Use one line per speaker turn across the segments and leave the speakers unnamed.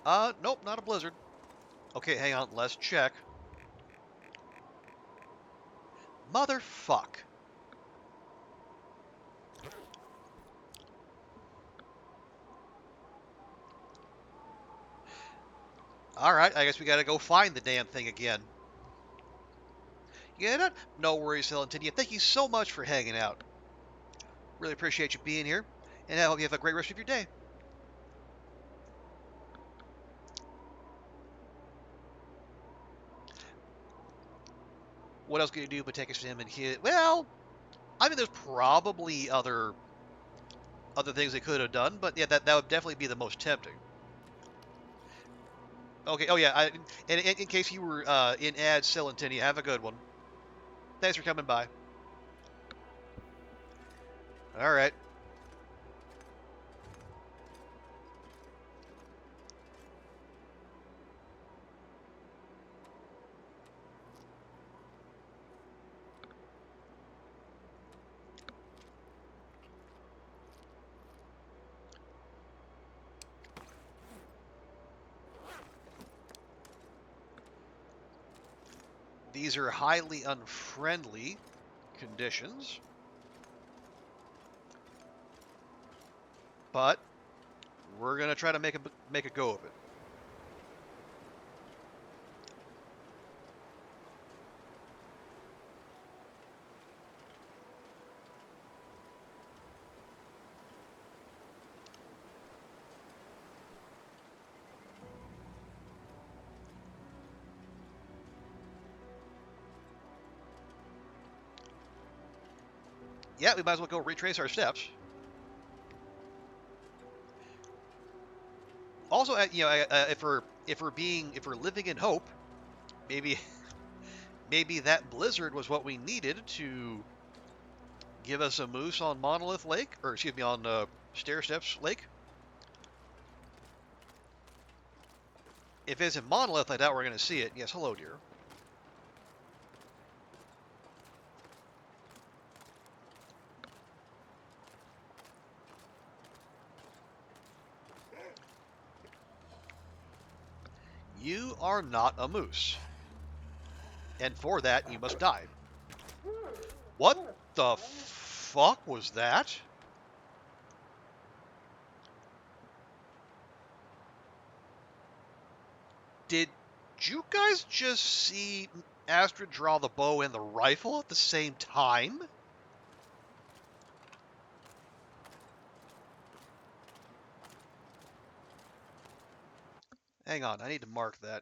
Nope, not a blizzard. Okay, hang on, let's check. Motherfuck. Alright, I guess we gotta go find the damn thing again. Yeah, no worries, Valentina. Thank you so much for hanging out. Really appreciate you being here, and I hope you have a great rest of your day. What else can you do but take a swim and hit? Well, I mean, there's probably other things they could have done, but yeah, that would definitely be the most tempting. Okay. Oh yeah. In case you were in ads, Celentini, have a good one. Thanks for coming by. All right. These are highly unfriendly conditions, but we're gonna try to make a go of it. Yeah, we might as well go retrace our steps. Also, if we're living in hope, maybe maybe that blizzard was what we needed to give us a moose on Monolith Lake, or excuse me, on Stair Steps Lake. If it's in Monolith, I doubt we're going to see it. Yes, hello, dear. You are not a moose. And for that, you must die. What the fuck was that? Did you guys just see Astrid draw the bow and the rifle at the same time? Hang on, I need to mark that.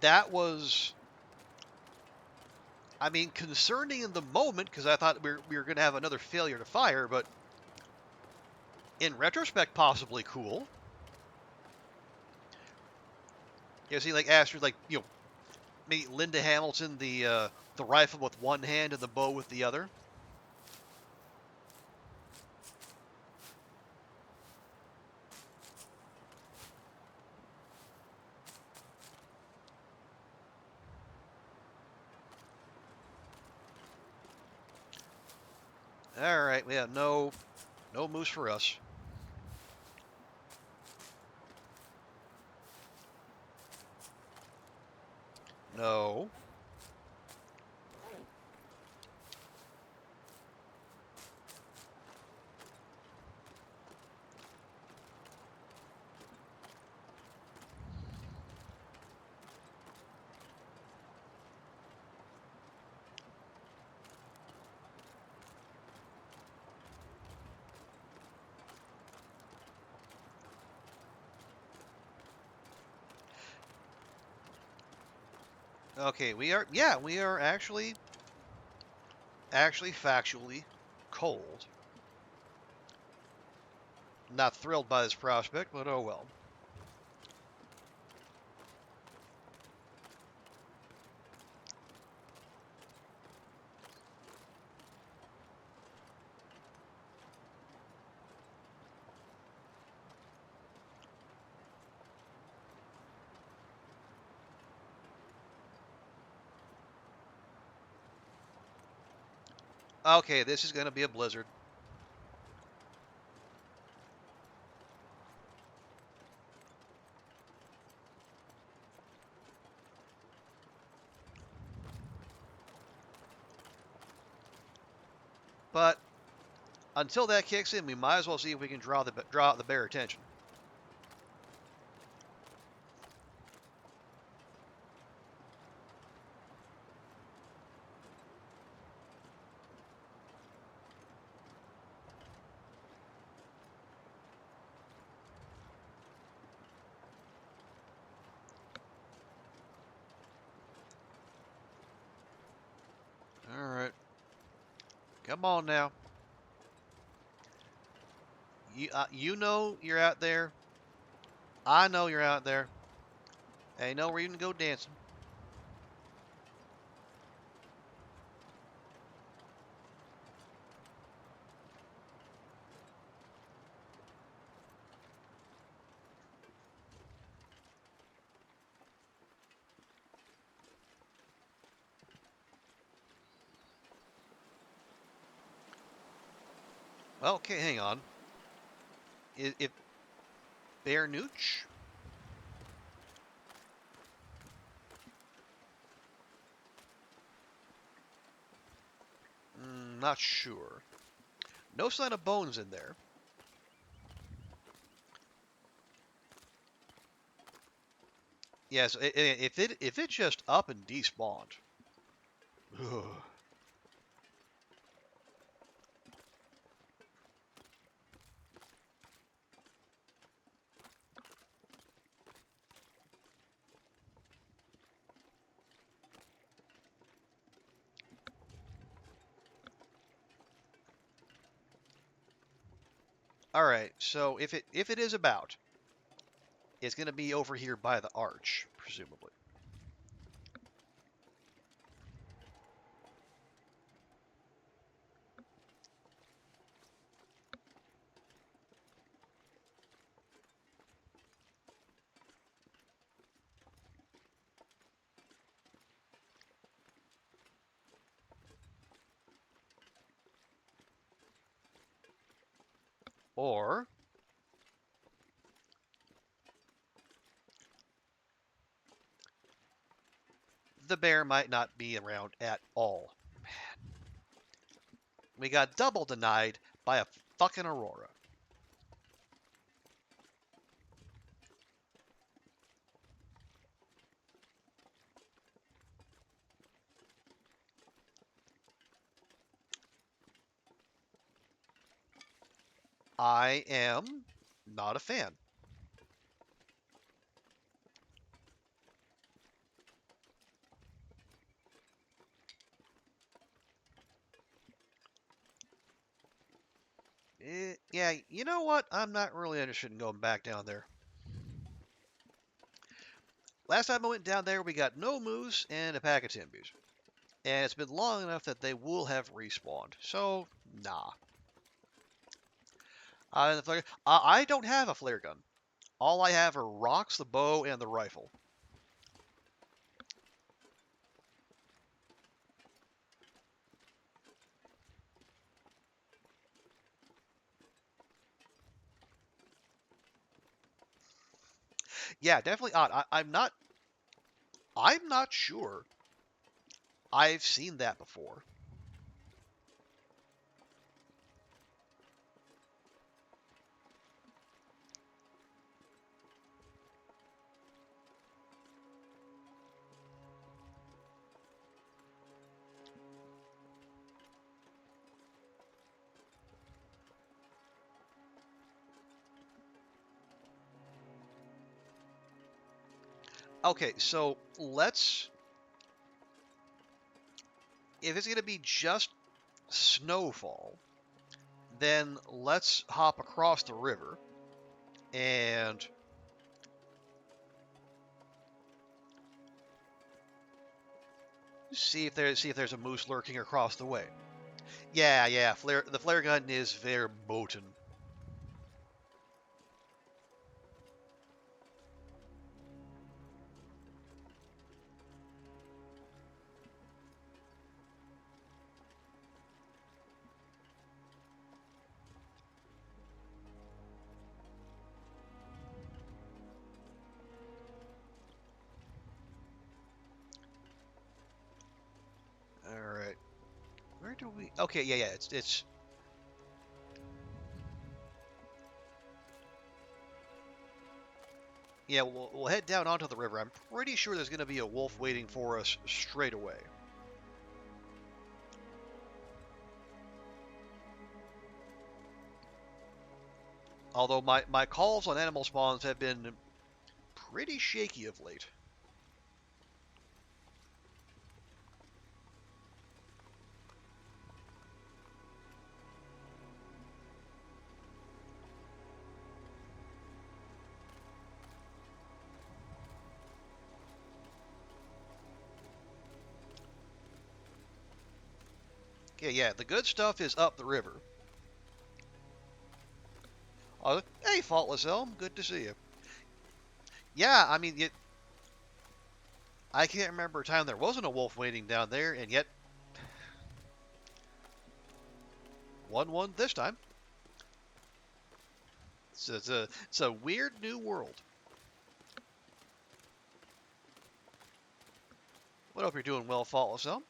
That was, I mean, concerning in the moment because I thought we were going to have another failure to fire, but in retrospect, possibly cool. You see, like Astrid, like maybe Linda Hamilton, the rifle with one hand and the bow with the other. All right, yeah, no moose for us. No. Okay, we are actually factually cold. Not thrilled by this prospect, but oh well. Okay, this is going to be a blizzard. But until that kicks in, we might as well see if we can draw out the bear attention. All right, come on now. You know you're out there. I know you're out there. Ain't no reason to go dancing. Well, okay, hang on. If Bear Nooch? Not sure. No sign of bones in there. Yes, if it just up and despawned. All right, so if it is about, it's going to be over here by the arch, presumably. Or the bear might not be around at all. We got double denied by a fucking Aurora. I am not a fan. Yeah, you know what? I'm not really interested in going back down there. Last time I went down there, we got no moose and a pack of timbers. And it's been long enough that they will have respawned. So, nah. I don't have a flare gun. All I have are rocks, the bow, and the rifle. Yeah, definitely odd. I'm not sure I've seen that before. Okay, so if it's going to be just snowfall, then let's hop across the river and see if there's a moose lurking across the way. Yeah, yeah, the flare gun is verboten. we? Okay, yeah, yeah. It's. Yeah, we'll head down onto the river. I'm pretty sure there's going to be a wolf waiting for us straight away. Although my calls on animal spawns have been pretty shaky of late. Okay, yeah, the good stuff is up the river. Hey, Faultless Elm, good to see you. Yeah, I mean, I can't remember a time there wasn't a wolf waiting down there, and yet won this time. It's a weird new world. What hope you're doing well, Faultless Elm.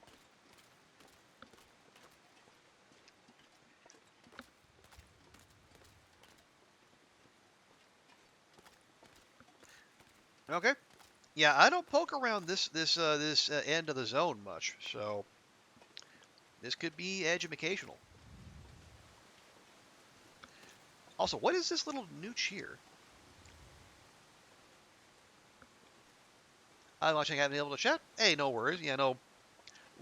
Okay. Yeah, I don't poke around this end of the zone much, so this could be educational. Also, what is this little nooch here? I'm watching. I haven't been able to chat. Hey, no worries. Yeah, no.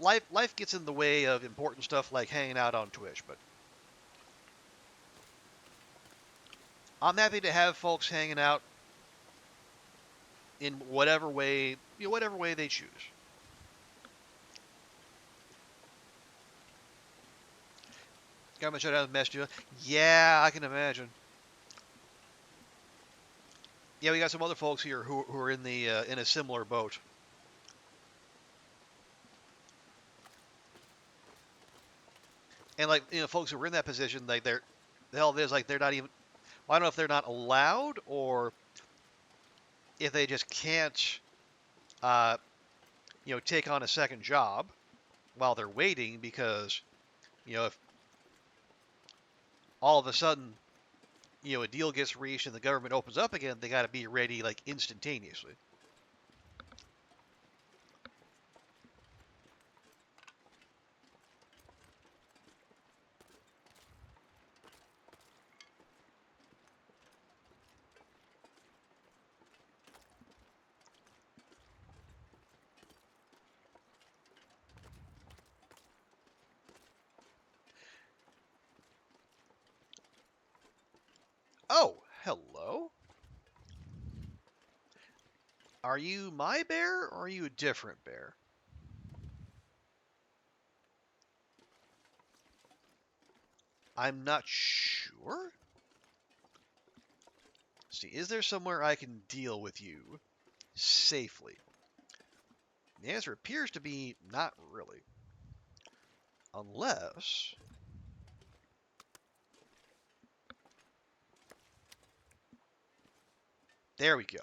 Life gets in the way of important stuff like hanging out on Twitch, but I'm happy to have folks hanging out in whatever way they choose. Government shutdown messed you up. Yeah, I can imagine. Yeah, we got some other folks here who are in the in a similar boat. And like folks who are in that position, like the hell it is like they're not even. Well, I don't know if they're not allowed or if they just can't, uh, take on a second job while they're waiting because if all of a sudden a deal gets reached and the government opens up again, they got to be ready like instantaneously. Oh, hello. Are you my bear or are you a different bear? I'm not sure. See, is there somewhere I can deal with you safely? The answer appears to be not really. Unless... There we go.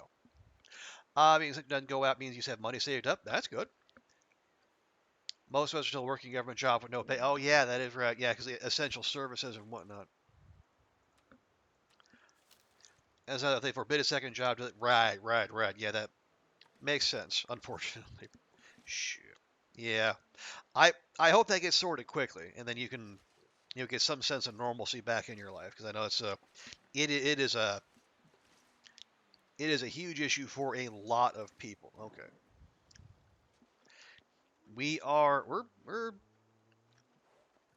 Means it doesn't go out means you have money saved up. That's good. Most of us are still working government job with no pay. Oh, yeah, that is right. Yeah, because essential services and whatnot. As if they forbid a second job. Right. Yeah, that makes sense, unfortunately. Shoot. Yeah. I hope that gets sorted quickly, and then you can get some sense of normalcy back in your life because I know it is a huge issue for a lot of people. Okay. We're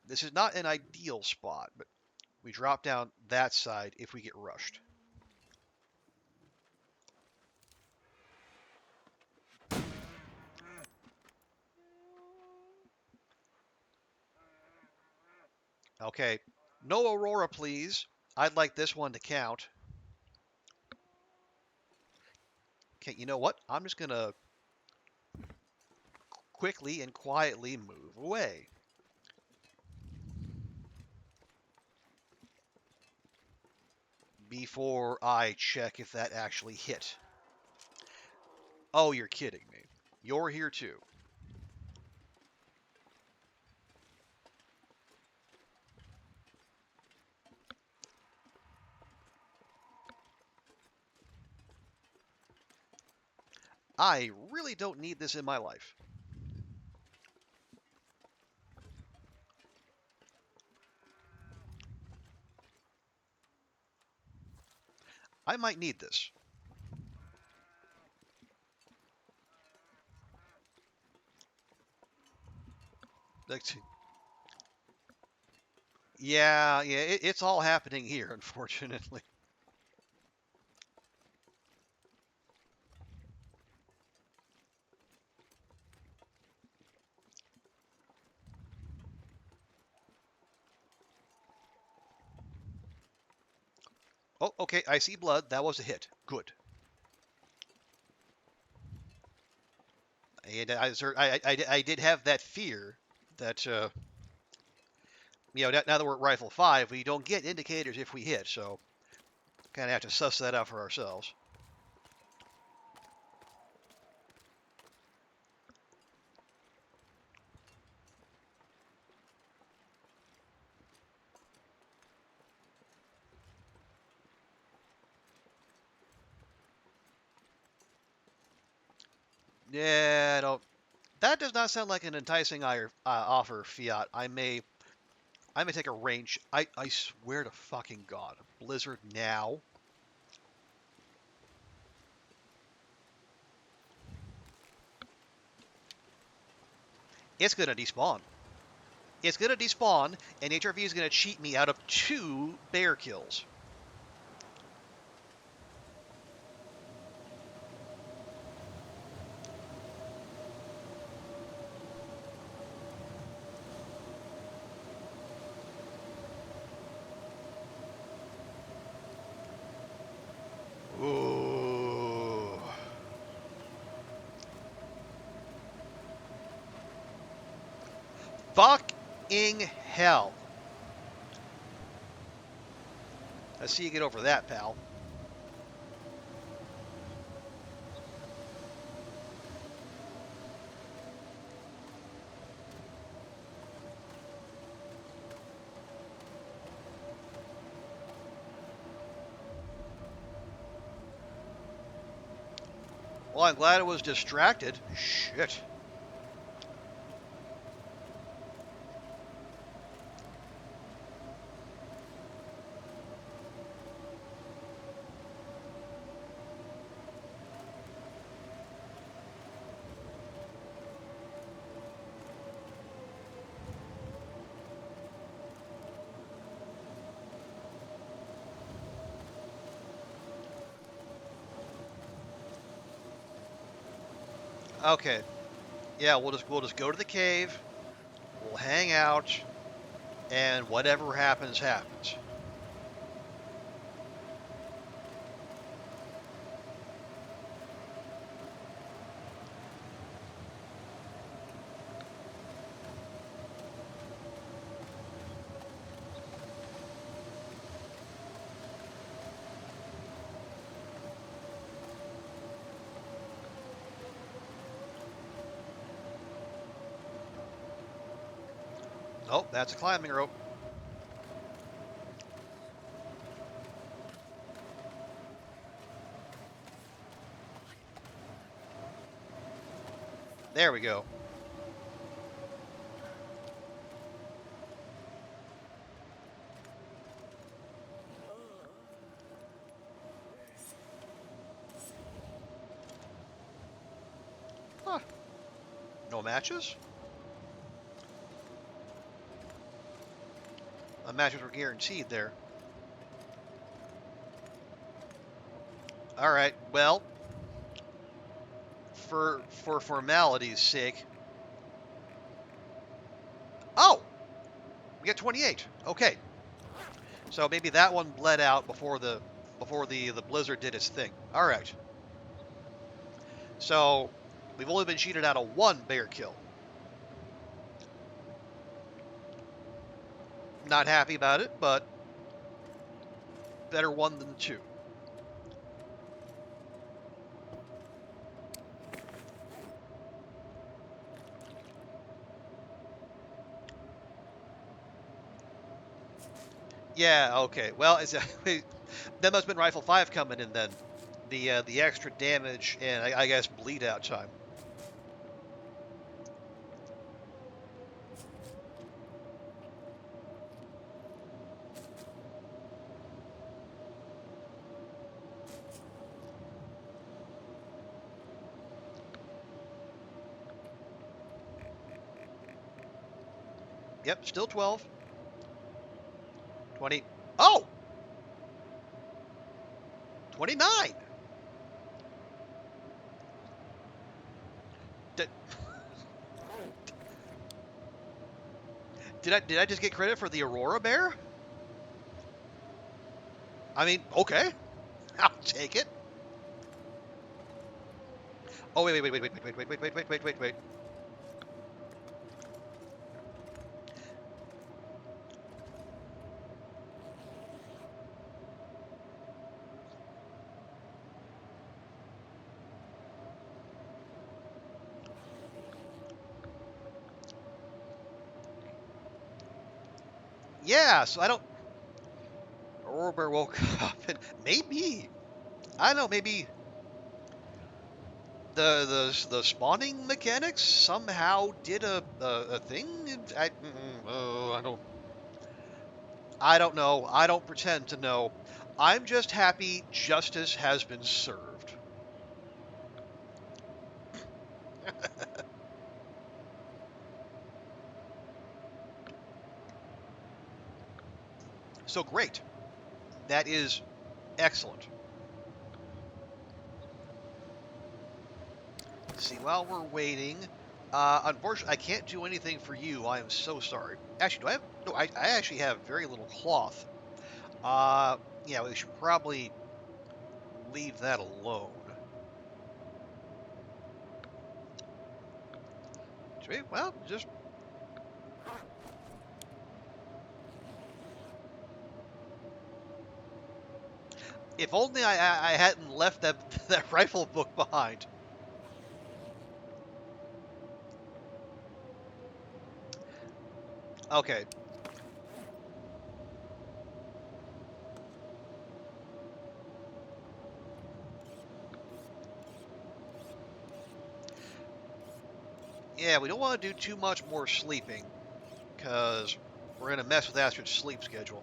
this is not an ideal spot, but we drop down that side if we get rushed. Okay. No Aurora, please. I'd like this one to count. Okay, you know what? I'm just gonna quickly and quietly move away. Before I check if that actually hit. Oh, you're kidding me. You're here too. I really don't need this in my life. I might need this. Yeah, it's all happening here, unfortunately. Oh, okay, I see blood. That was a hit. Good. And I did have that fear that, now that we're at Rifle 5, we don't get indicators if we hit, so kind of have to suss that out for ourselves. Yeah, no, that does not sound like an enticing offer, Fiat. I may take a range. I swear to fucking God, Blizzard now. It's gonna despawn. It's gonna despawn, and HRV is gonna cheat me out of 2 bear kills. Ooh. Fucking hell. Let's see you get over that, pal. Well, I'm glad it was distracted. Shit. Okay. Yeah, we'll just go to the cave. We'll hang out, and whatever happens, happens. Oh, that's a climbing rope. There we go. Huh. No matches? Matches were guaranteed there. All right. Well, for formality's sake. Oh, we got 28. Okay. So maybe that one bled out before the blizzard did its thing. All right. So we've only been cheated out of 1 bear kill. Not happy about it, but better 1 than 2. Yeah, okay. Well, that must have been Rifle 5 coming in then. the extra damage and I guess bleed out time. Yep, still 12. 20. Oh! 29! Did, did I just get credit for the Aurora Bear? I mean, okay. I'll take it. Oh, wait. Yeah, so I don't... Aurora Bear woke up and maybe... I don't know, maybe the spawning mechanics somehow did a thing. I don't know. I don't pretend to know. I'm just happy justice has been served. So great. That is excellent. See, while we're waiting, unfortunately, I can't do anything for you. I am so sorry. Actually, do I have? No, I actually have very little cloth. Uh, yeah, we should probably leave that alone. Should we? Well, just if only I hadn't left that that rifle book behind. Okay. Yeah, we don't want to do too much more sleeping, because we're going to mess with Astrid's sleep schedule.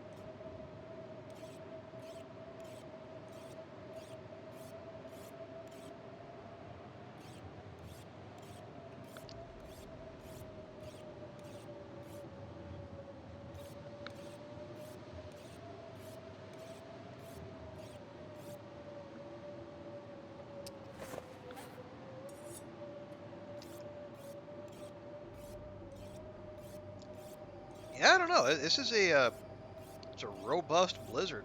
Yeah, I don't know. This is it's a robust blizzard.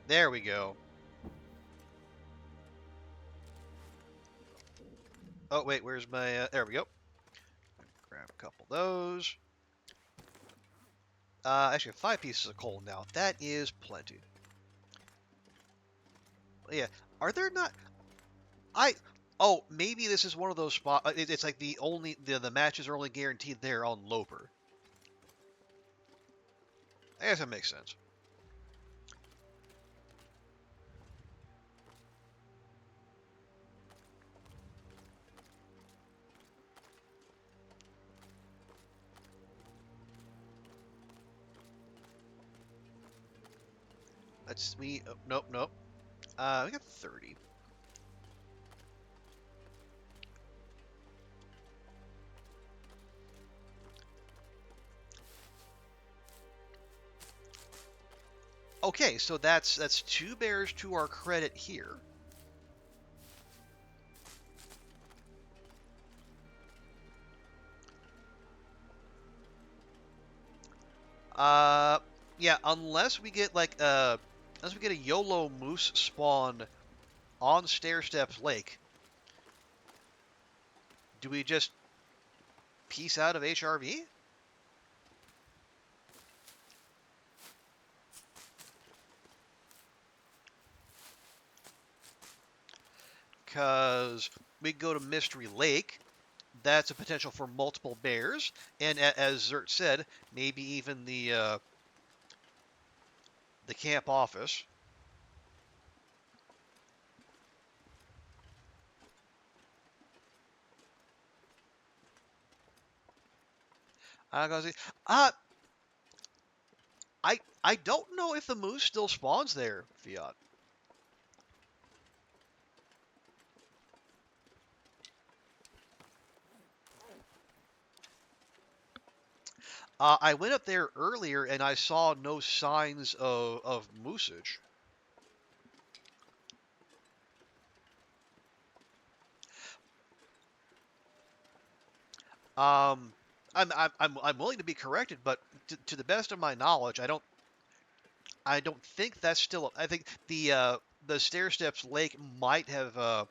There we go. Oh, wait, where's my... there we go. Grab a couple of those. Actually, 5 pieces of coal now. That is plenty. Yeah. Are there not... I... Oh, maybe this is one of those spots... It's like the matches are only guaranteed there on Loper. I guess that makes sense. Let's... Oh, nope. We got 30. Okay, so that's 2 bears to our credit here. Yeah, unless we get like unless we get a YOLO moose spawn on Stairsteps Lake, do we just peace out of HRV? because we go to Mystery Lake. That's a potential for multiple bears, and as Zert said, maybe even the camp office. I gotta say, uh, I don't know if the moose still spawns there, Fiat. I went up there earlier and I saw no signs of moosage. Um, I'm willing to be corrected, but to the best of my knowledge, I don't think that's still. I think the Stair Steps Lake might have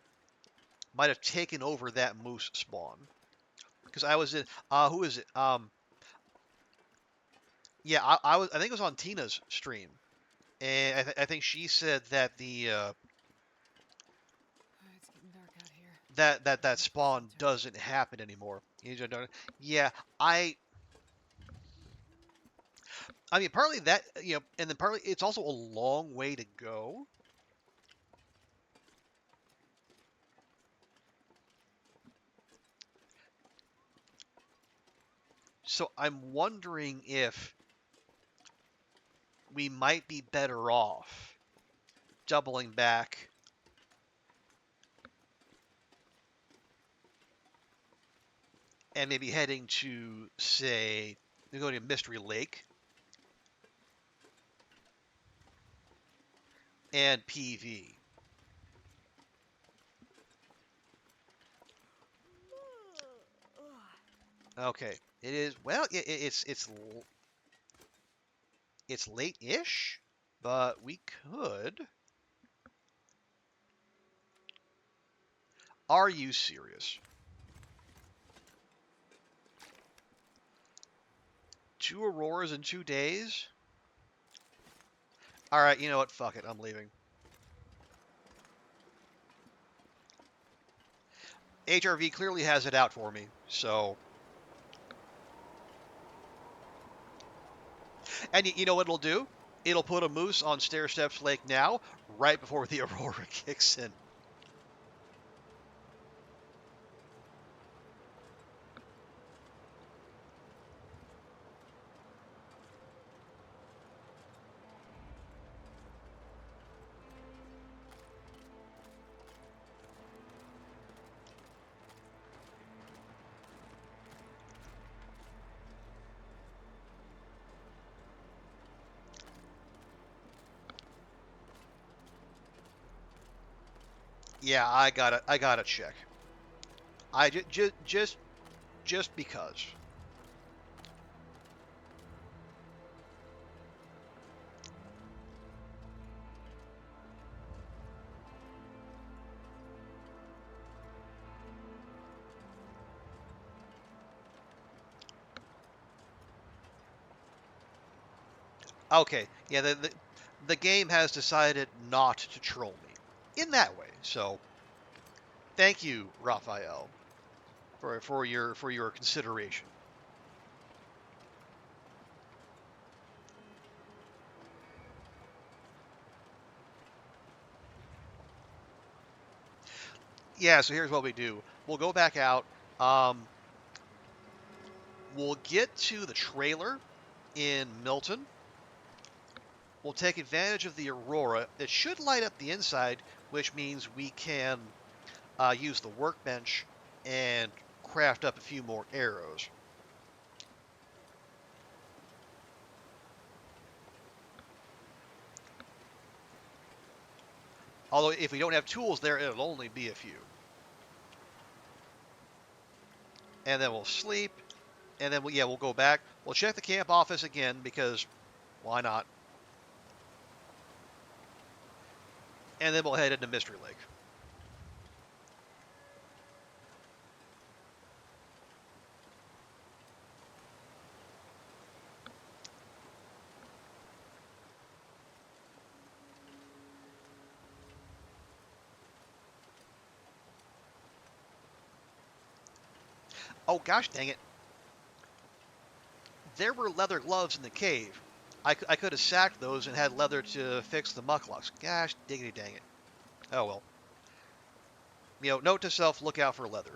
taken over that moose spawn because I was in. Who is it? Yeah, I think it was on Tina's stream, and I think she said that
It's getting dark out here.
that spawn doesn't happen anymore. Yeah, I I mean partly that and then partly it's also a long way to go. So I'm wondering if we might be better off doubling back and maybe heading to, say, we go to Mystery Lake and PV. Okay, it is. Well, it's late-ish, but we could. Are you serious? 2 auroras in 2 days? All right, you know what? Fuck it, I'm leaving. HRV clearly has it out for me, so. And you know what it'll do? It'll put a moose on Stair Steps Lake now, right before the aurora kicks in. Yeah, I gotta check. I just because. Okay, yeah, the game has decided not to troll me in that way. So thank you, Raphael, for your consideration. Yeah, so here's what we do. We'll go back out. Um, we'll get to the trailer in Milton. We'll take advantage of the aurora. It should light up the inside, which means we can use the workbench and craft up a few more arrows. Although if we don't have tools there, it'll only be a few. And then we'll sleep, and then we'll go back. We'll check the camp office again because why not? And then we'll head into Mystery Lake. Oh gosh dang it. There were leather gloves in the cave. I could have sacked those and had leather to fix the mucklucks. Gosh diggity dang it. Oh well. Note to self, look out for leather.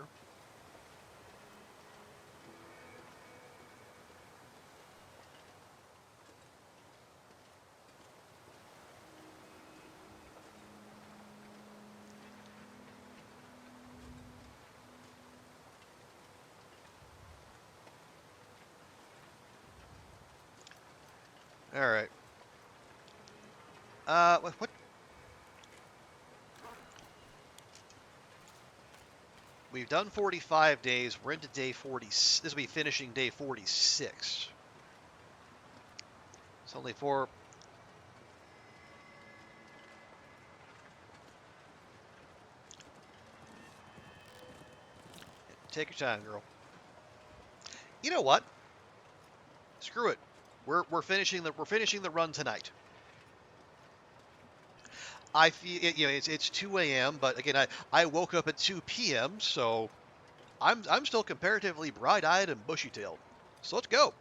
Alright. What? We've done 45 days. We're into day 40. This will be finishing day 46. It's only four. Take your time, girl. You know what? Screw it. We're finishing the run tonight. I feel it's 2 a.m. But again I woke up at 2 p.m. So I'm still comparatively bright-eyed and bushy-tailed. So let's go.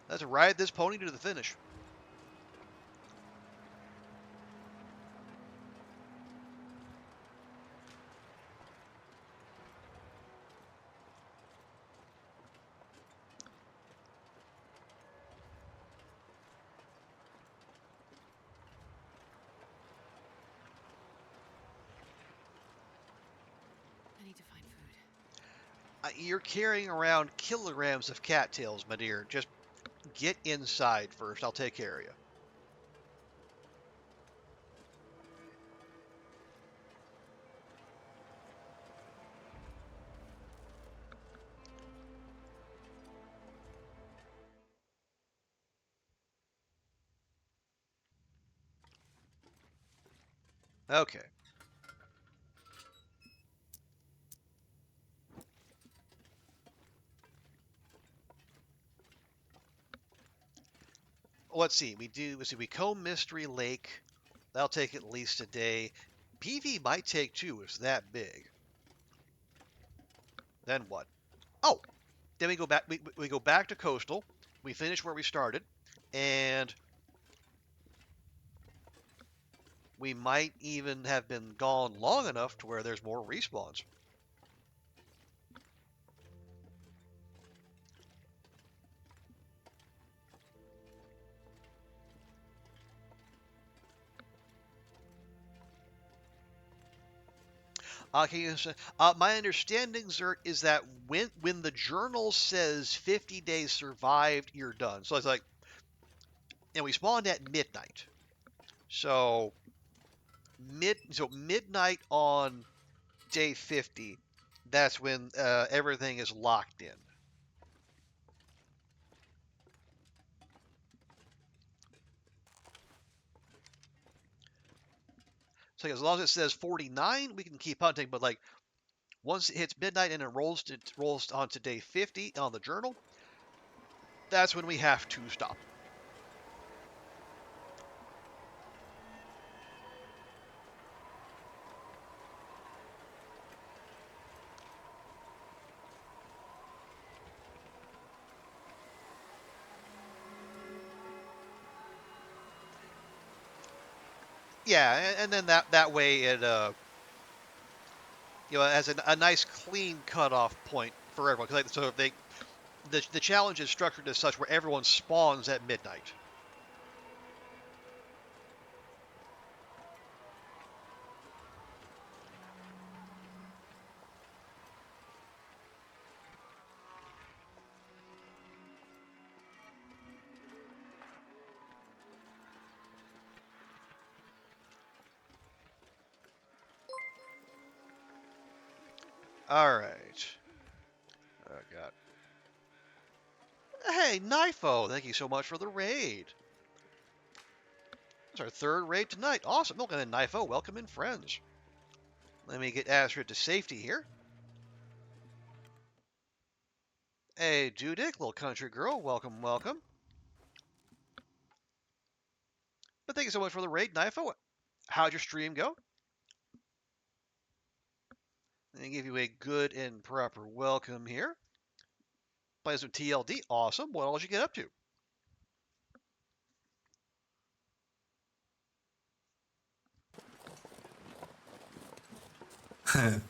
Let's ride this pony to the finish.
I need to find food.
You're carrying around kilograms of cattails, my dear. Just get inside first. I'll take care of you. Okay. Let's see. We comb Mystery Lake. That'll take at least a day. PV might take two. It's that big. Then what? Oh, then we go back. We go back to coastal. We finish where we started, and we might even have been gone long enough to where there's more respawns. Okay, my understanding, Zert, is that when the journal says 50 days survived, you're done. So it's like, and we spawned at midnight. So midnight on day 50, that's when everything is locked in. So as long as it says 49, we can keep hunting. But like once it hits midnight and it rolls onto day 50 on the journal, that's when we have to stop. Yeah, and then that way it has a nice clean cutoff point for everyone. Cause so if the challenge is structured as such where everyone spawns at midnight. All right. Oh god. Hey, Nifo, thank you so much for the raid. It's our third raid tonight. Awesome. Look, and then Nifo, welcome in, friends. Let me get Astrid to safety here. Hey, Judic, little country girl, welcome, welcome. But thank you so much for the raid, Nifo. How'd your stream go? And give you a good and proper welcome here. Play some TLD. Awesome. What else you get up to?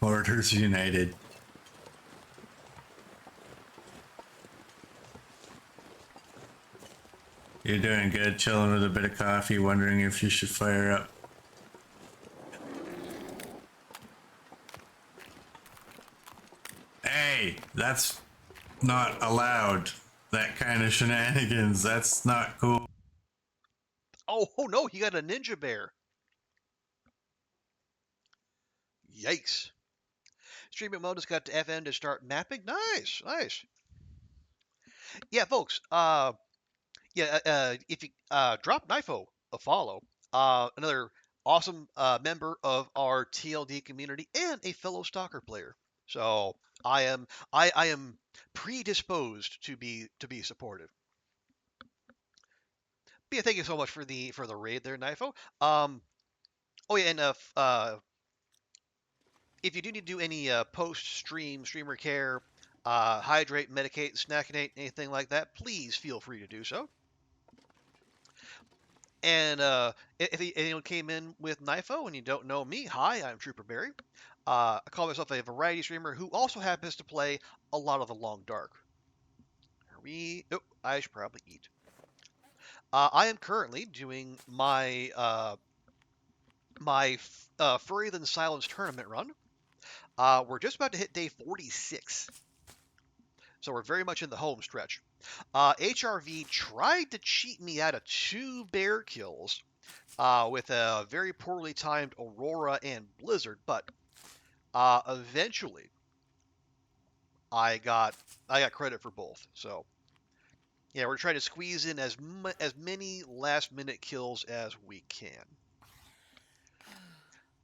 Orders United. You're doing good, chilling with a bit of coffee, wondering if you should fire up. Hey, that's not allowed. That kind of shenanigans. That's not cool.
Oh no, he got a ninja bear. Yikes. Streaming mode has got to FN to start mapping. Nice, nice. Yeah, folks. If you drop Knifo a follow, another awesome member of our TLD community and a fellow stalker player. So I am predisposed to be supportive. But yeah, thank you so much for the raid there, Knifo. Oh yeah, and if you do need to do any post streamer care, hydrate, medicate, snackinate, anything like that, please feel free to do so. And if anyone came in with NIFO and you don't know me, hi, I'm Trooper Barry. I call myself a variety streamer who also happens to play a lot of the Long Dark. Oh, I should probably eat. I am currently doing my Furry Than Silence tournament run. We're just about to hit day 46, so we're very much in the home stretch. HRV tried to cheat me out of 2 bear kills with a very poorly timed Aurora and Blizzard, but eventually I got credit for both. So yeah, we're trying to squeeze in as many last minute kills as we can.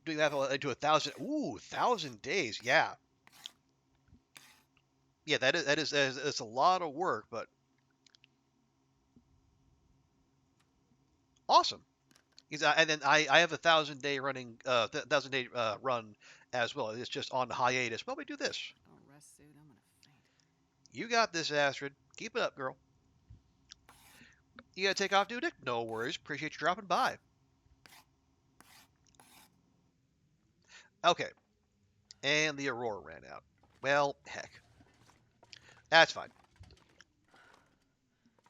Doing that into 1,000. Ooh, 1,000 days. Yeah, yeah. That's a lot of work, but awesome. And then I have a 1,000 day running 1,000 day run as well. It's just on hiatus. But we do this.
Oh, rest suit. I'm gonna faint.
You got this, Astrid. Keep it up, girl. You gotta take off, dude? No worries. Appreciate you dropping by. Okay. And the Aurora ran out. Well, heck. That's fine.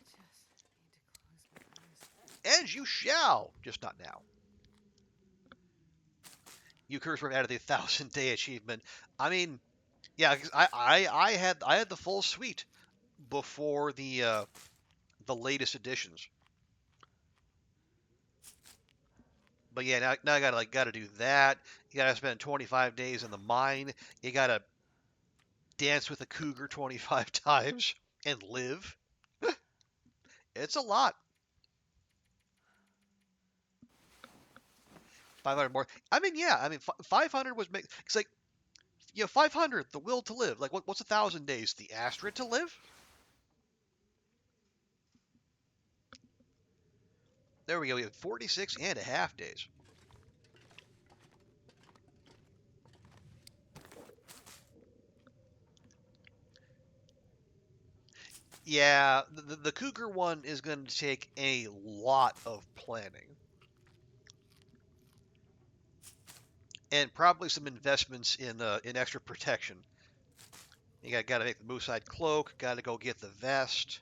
Just need to close my eyes.
As you shall. Just not now. You curse were out of the 1,000 day achievement. I mean, yeah, 'cause I had the full suite before the latest editions. But yeah, now I gotta do that. You gotta spend 25 days in the mine. You gotta dance with a cougar 25 times and live. It's a lot. 500 more. I mean, yeah. I mean, 500 was make. It's like 500, the will to live. Like, what's 1,000 days? The Astrid to live? There we go. We have 46 and a half days. Yeah, the cougar one is going to take a lot of planning and probably some investments in extra protection. You got to make the moose hide cloak. Got to go get the vest.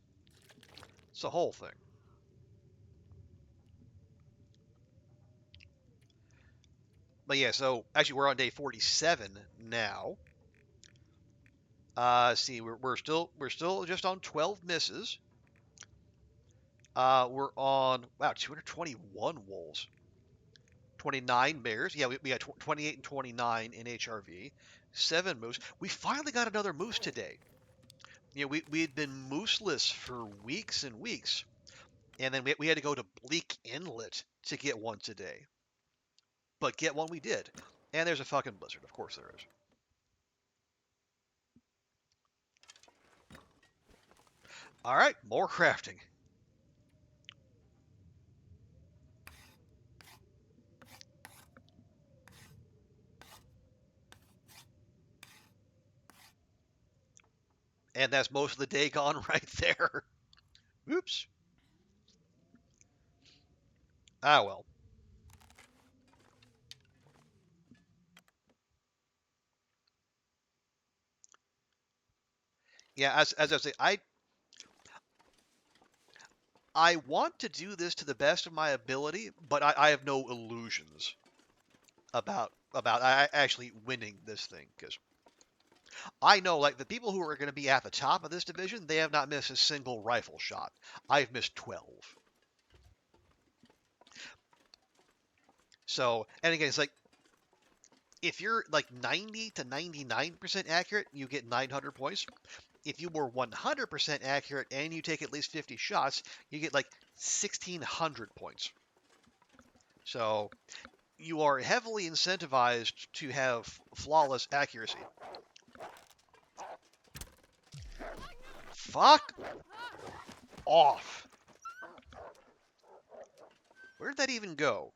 It's a whole thing. But yeah, so actually we're on day 47 now. See, we're still just on 12 misses. We're on wow 221 wolves, 29 bears. Yeah, we got 28 and 29 in HRV, 7 moose. We finally got another moose today. We had been mooseless for weeks and weeks, and then we had to go to Bleak Inlet to get one today. But get one we did, and there's a fucking blizzard. Of course there is. All right, more crafting. And that's most of the day gone right there. Oops. Ah, well. Yeah, as I say, I want to do this to the best of my ability, but I have no illusions about I actually winning this thing because I know like the people who are going to be at the top of this division, they have not missed a single rifle shot. I've missed 12. So, and again, it's like if you're like 90 to 99% accurate, you get 900 points. If you were 100% accurate and you take at least 50 shots, you get like 1600 points. So, you are heavily incentivized to have flawless accuracy. Fuck off. Where did that even go?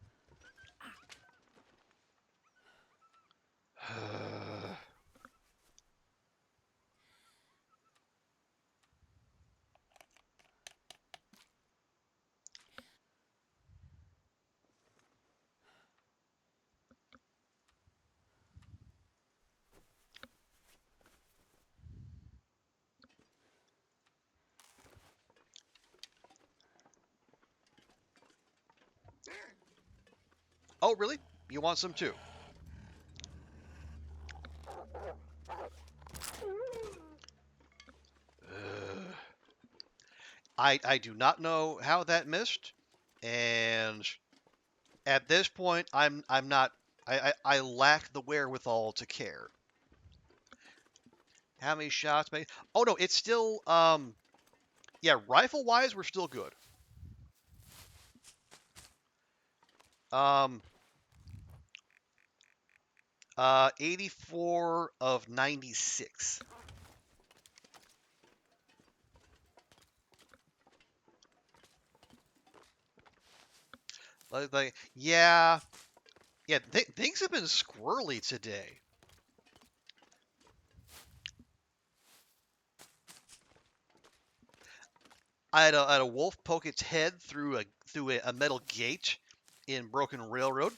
Oh, really? You want some too? I do not know how that missed, and at this point, I'm not. I lack the wherewithal to care. How many shots? Made? Oh no, it's still yeah. Rifle wise, we're still good. Um 84 of 96. Yeah, yeah. Things have been squirrely today. I had a wolf poke its head through a metal gate in Broken Railroad.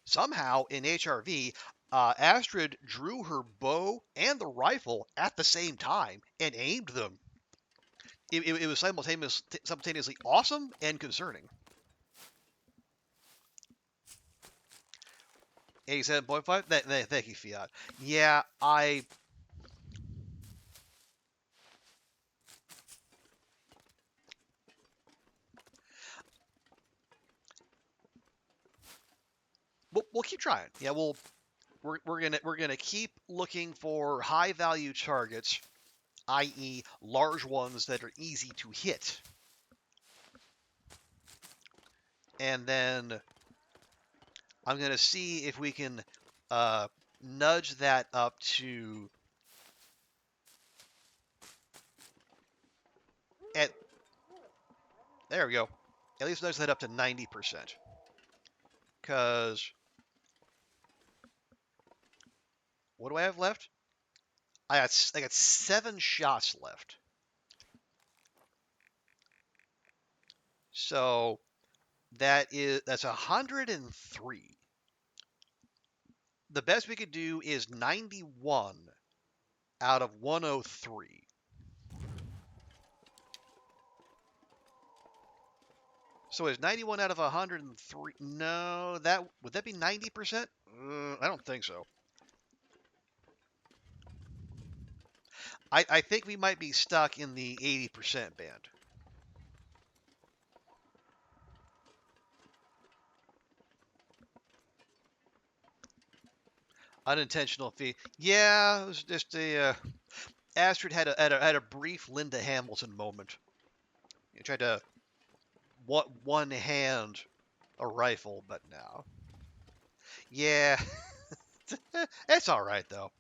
Somehow in HRV, Astrid drew her bow and the rifle at the same time and aimed them. It was simultaneously awesome and concerning. 87.5. Thank you, Fiat. Yeah, we'll keep trying. Yeah, we're gonna keep looking for high value targets, i.e., large ones that are easy to hit, and then I'm gonna see if we can nudge that up to at there we go. At least nudge that up to 90%. Cause what do I have left? I got 7 shots left. So that's 103. The best we could do is 91 out of 103. So is 91 out of 103? No, that would that be 90%? I don't think so. I think we might be stuck in the 80% band. Unintentional fee. Yeah, it was just a Astrid had a brief Linda Hamilton moment. He tried to one hand a rifle, but no. Yeah, it's all right though.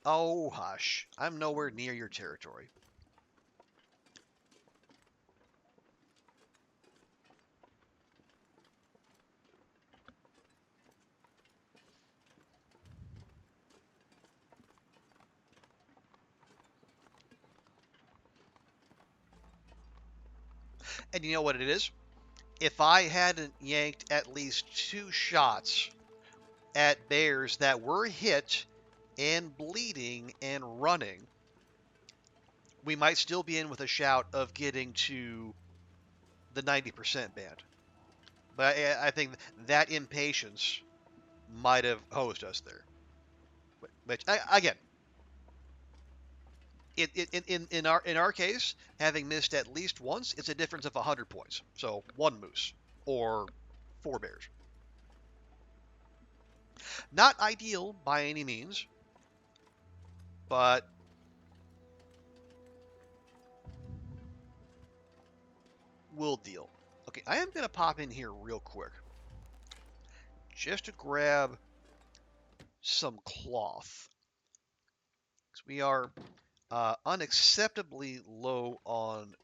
Oh hush, I'm nowhere near your territory. And you know what it is? If I hadn't yanked at least 2 shots at bears that were hit and bleeding and running, we might still be in with a shout of getting to the 90% band. But I think that impatience might have hosed us there. Which again, in our case, having missed at least once, it's a difference of 100 points. So 1 moose or 4 bears. Not ideal by any means, but we'll deal. Okay, I am gonna pop in here real quick just to grab some cloth because we are unacceptably low on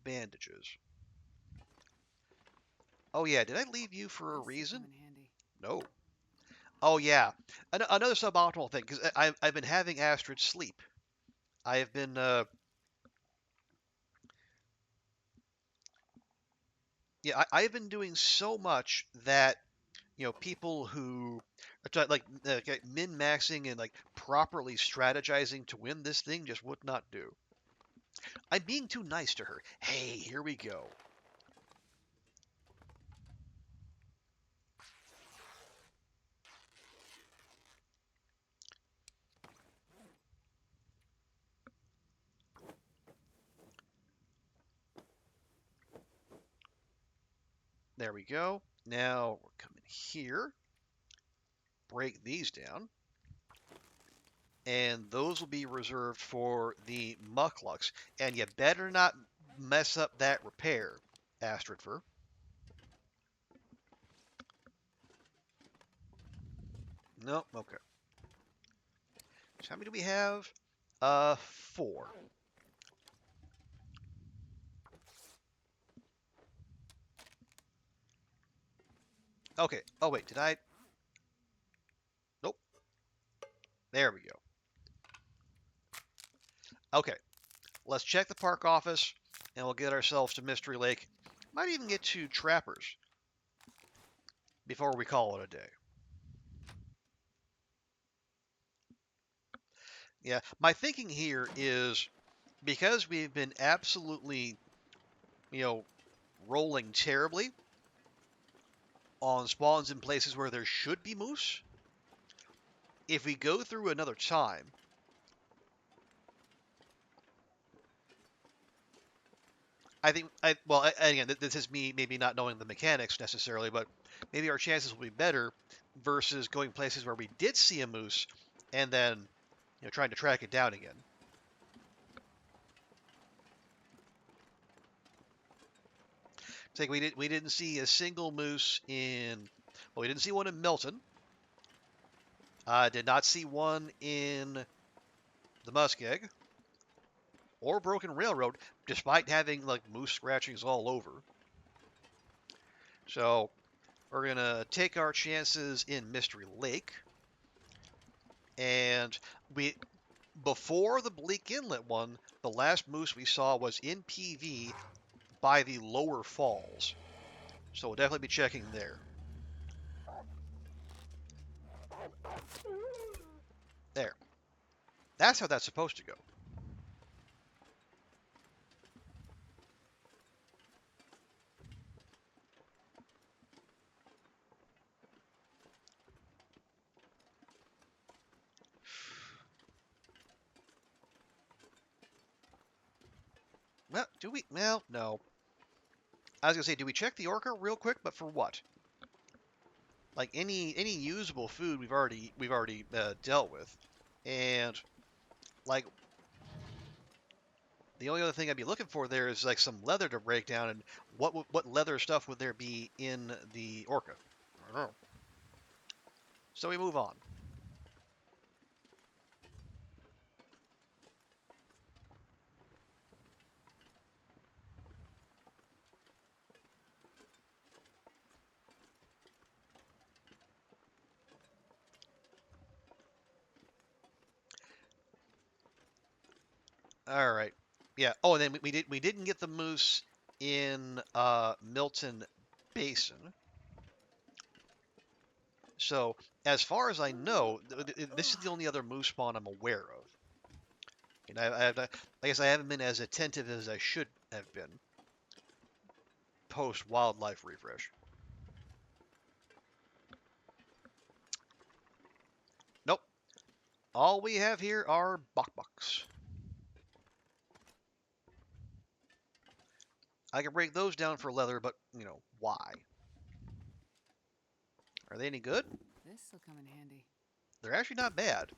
bandages. Oh yeah, did I leave you for a
These should come
reason?
in handy.
No. Oh yeah, another suboptimal thing because I've been having Astrid sleep. I have been yeah I've been doing so much that people who are like min maxing and like properly strategizing to win this thing just would not do. I'm being too nice to her. Hey, here we go. There we go. Now we're coming here. Break these down. And those will be reserved for the mucklucks. And you better not mess up that repair, Astridfer. No, okay. So how many do we have? 4. Okay. Oh wait, did I? Nope. There we go. Okay. Let's check the park office, and we'll get ourselves to Mystery Lake. Might even get to Trappers before we call it a day. Yeah, my thinking here is because we've been absolutely, you know, rolling terribly on spawns in places where there should be moose. If we go through another time, I think well again this is me maybe not knowing the mechanics necessarily, but maybe our chances will be better versus going places where we did see a moose and then trying to track it down again. It's like we didn't see a single moose in we didn't see one in Milton. Did not see one in the Muskeg or Broken Railroad, despite having like moose scratchings all over. So we're gonna take our chances in Mystery Lake, and we before the Bleak Inlet one, the last moose we saw was in PV by the lower falls. So we'll definitely be checking there. There. That's how that's supposed to go. Well, do we? Well, no. I was gonna say, do we check the orca real quick? But for what? Like any usable food we've already dealt with, and like the only other thing I'd be looking for there is like some leather to break down, and what leather stuff would there be in the orca? I don't know. So we move on. All right. Yeah. Oh, and then we didn't get the moose in Milton Basin. So, as far as I know, this is the only other moose spawn I'm aware of. And I guess I haven't been as attentive as I should have been post wildlife refresh. Nope. All we have here are bok-boks. I can break those down for leather, but, why? Are they any good?
This'll come in handy.
They're actually not bad.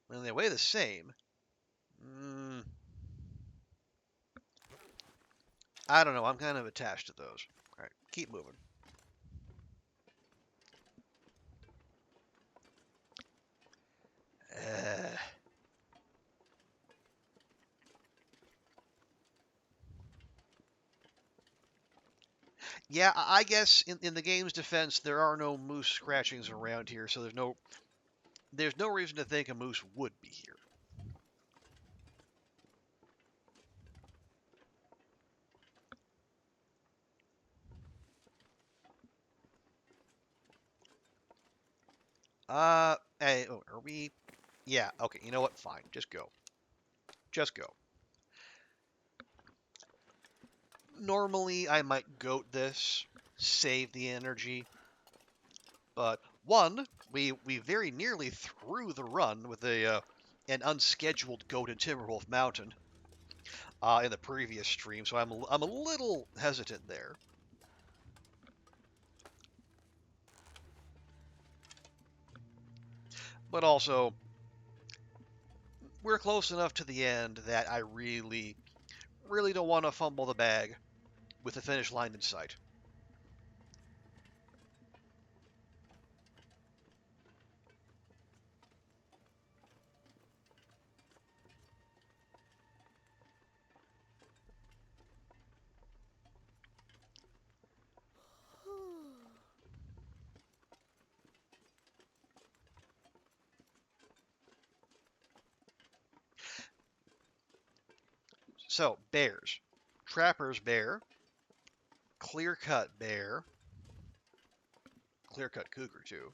And they weigh the same. I don't know. I'm kind of attached to those. All right, keep moving. Uh, yeah, I guess in the game's defense, there are no moose scratchings around here, so there's no reason to think a moose would be here. Hey, oh, are we? Yeah, okay. You know what? Fine. Just go. Just go. Normally, I might goat this, save the energy, but one, we very nearly threw the run with an unscheduled goat in Timberwolf Mountain in the previous stream, so I'm a little hesitant there. But also, we're close enough to the end that I really, really don't want to fumble the bag with the finish line in sight. So, bears. Trapper's bear, clear-cut bear, clear-cut cougar too.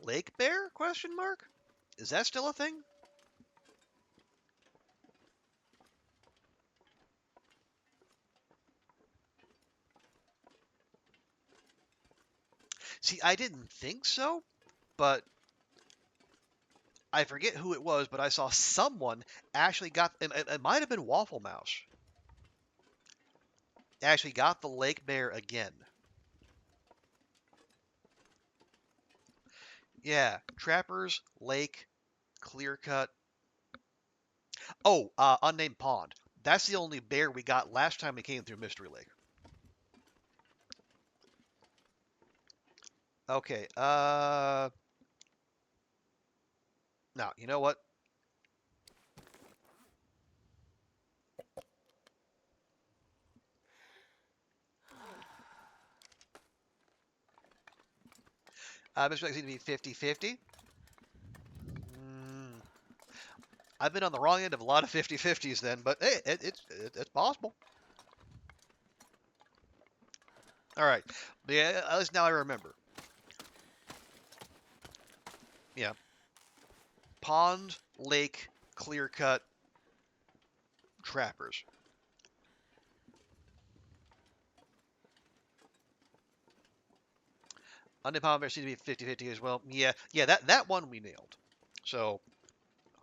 Lake bear? Question mark? Is that still a thing? See, I didn't think so, but I forget who it was, but I saw someone actually it might have been Waffle Mouse, actually got the lake bear again. Yeah, trappers, lake, clear cut. Oh, unnamed pond. That's the only bear we got last time we came through Mystery Lake. Okay, now, you know what? Mystery Lake seems to be 50-50. I've been on the wrong end of a lot of 50-50s then, but hey, it's possible. All right, yeah, at least now I remember. Yeah, pond, lake, clear cut, trappers. Unnamed pond bear seems to be 50-50 as well. Yeah, that one we nailed. So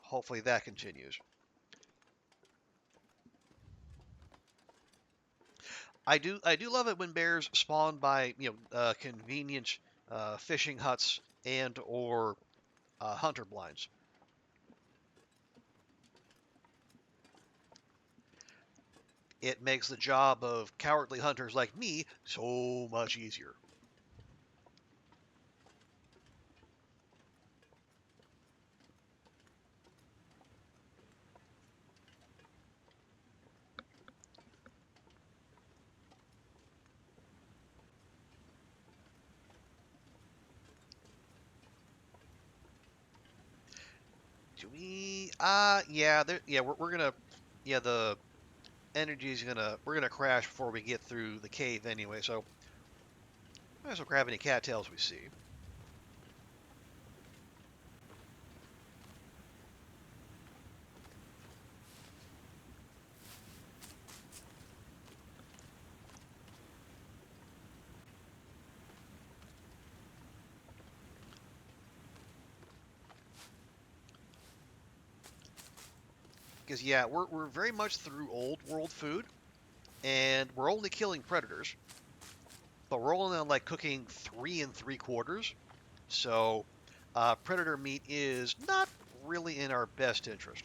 hopefully that continues. I do love it when bears spawn by convenient fishing huts and or hunter blinds. It makes the job of cowardly hunters like me so much easier. Do we? Yeah. Yeah. We're gonna. Yeah. The energy's gonna. We're gonna crash before we get through the cave anyway. So might as well grab any cattails we see. Because yeah, we're very much through old world food, and we're only killing predators, but we're only on like cooking 3 3/4. So predator meat is not really in our best interest.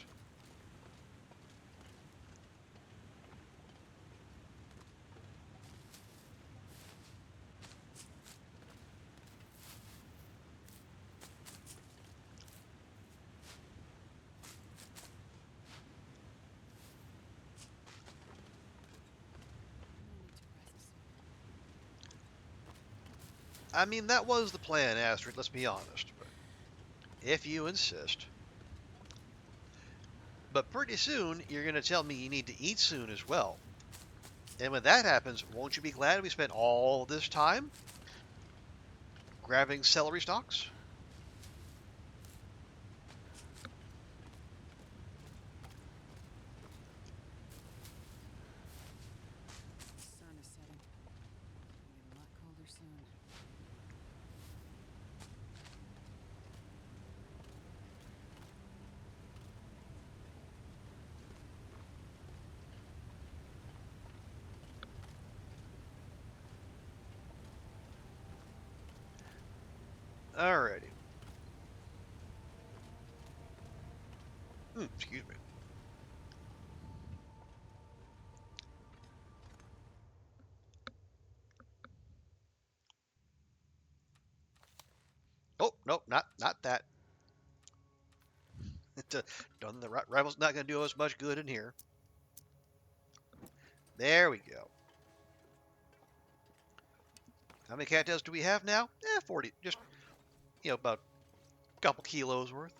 I mean, that was the plan, Astrid, let's be honest. But if you insist. But pretty soon, you're going to tell me you need to eat soon as well. And when that happens, won't you be glad we spent all this time grabbing celery stalks?
The sun is setting. It'll get a lot colder soon.
Alrighty. Excuse me. Oh, no, not that. Done the rival's not going to do us much good in here. There we go. How many cattails do we have now? 40. Just, about a couple kilos worth.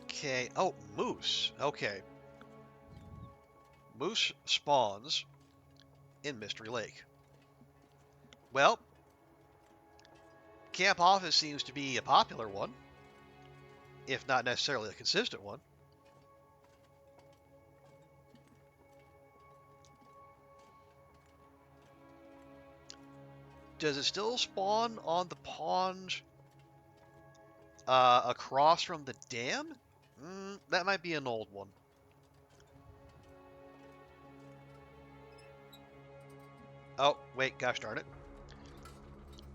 Okay. Oh, moose. Okay. Moose spawns in Mystery Lake. Well, Camp Office seems to be a popular one, if not necessarily a consistent one. Does it still spawn on the pond across from the dam? That might be an old one. Oh, wait, gosh darn it.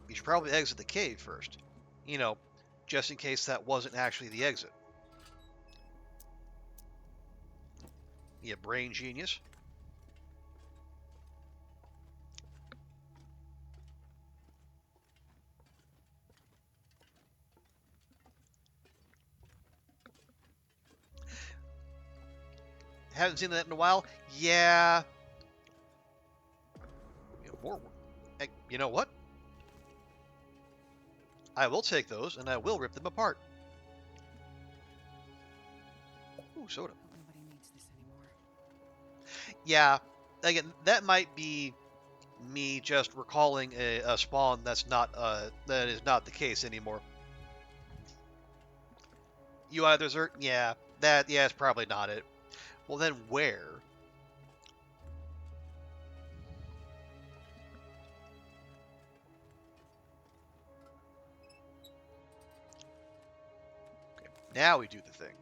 You should probably exit the cave first. You know, just in case that wasn't actually the exit. You brain genius. Haven't seen that in a while. Yeah. More. You know what? I will take those and I will rip them apart. Ooh, soda.
Hope nobody needs this anymore.
Yeah. Again, that might be me just recalling a spawn that is not the case anymore. UI Desert? Yeah. Yeah, it's probably not it. Well, then where? Okay, now we do the thing.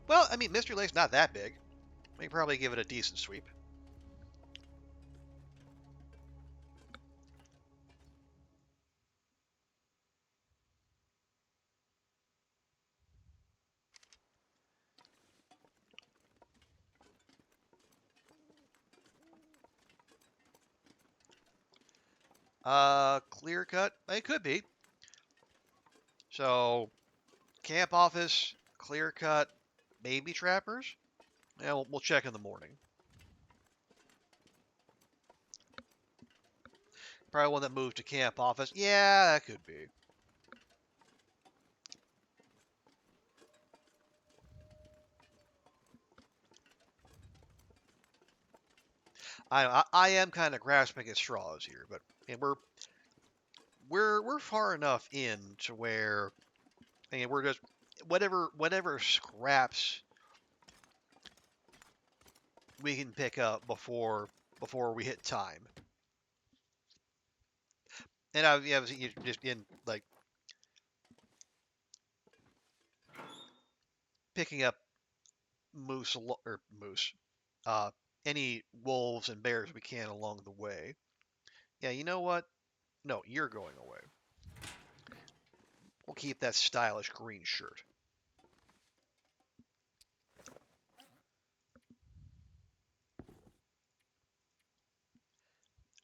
Well, I mean, Mystery Lake's not that big. We can probably give it a decent sweep. Clear cut? It could be. So, Camp office, clear cut, maybe trappers. Yeah, we'll check in the morning. Probably one that moved to camp office. Yeah, that could be. I am kind of grasping at straws here, but and we're far enough in to where and we're just whatever scraps we can pick up before we hit time. And I yeah, just in like picking up moose, uh, any wolves and bears we can along the way. Yeah, you know what? No, you're going away. We'll keep that stylish green shirt.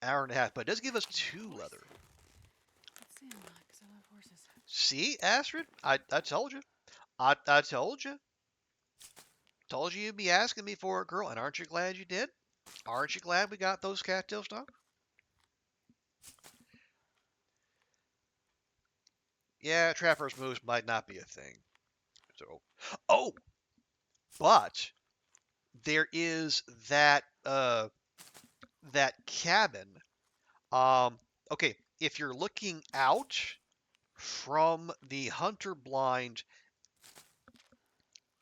Hour and a half, but it does give us two leather.
Let's see, I'm not, 'cause I love horses.
See, Astrid? I told you. I told you. Told you you'd be asking me for it, girl, and aren't you glad you did? Aren't you glad we got those cattail stock? Yeah, trapper's moose might not be a thing. So, oh, but there is that cabin. Um, okay, if you're looking out from the hunter blind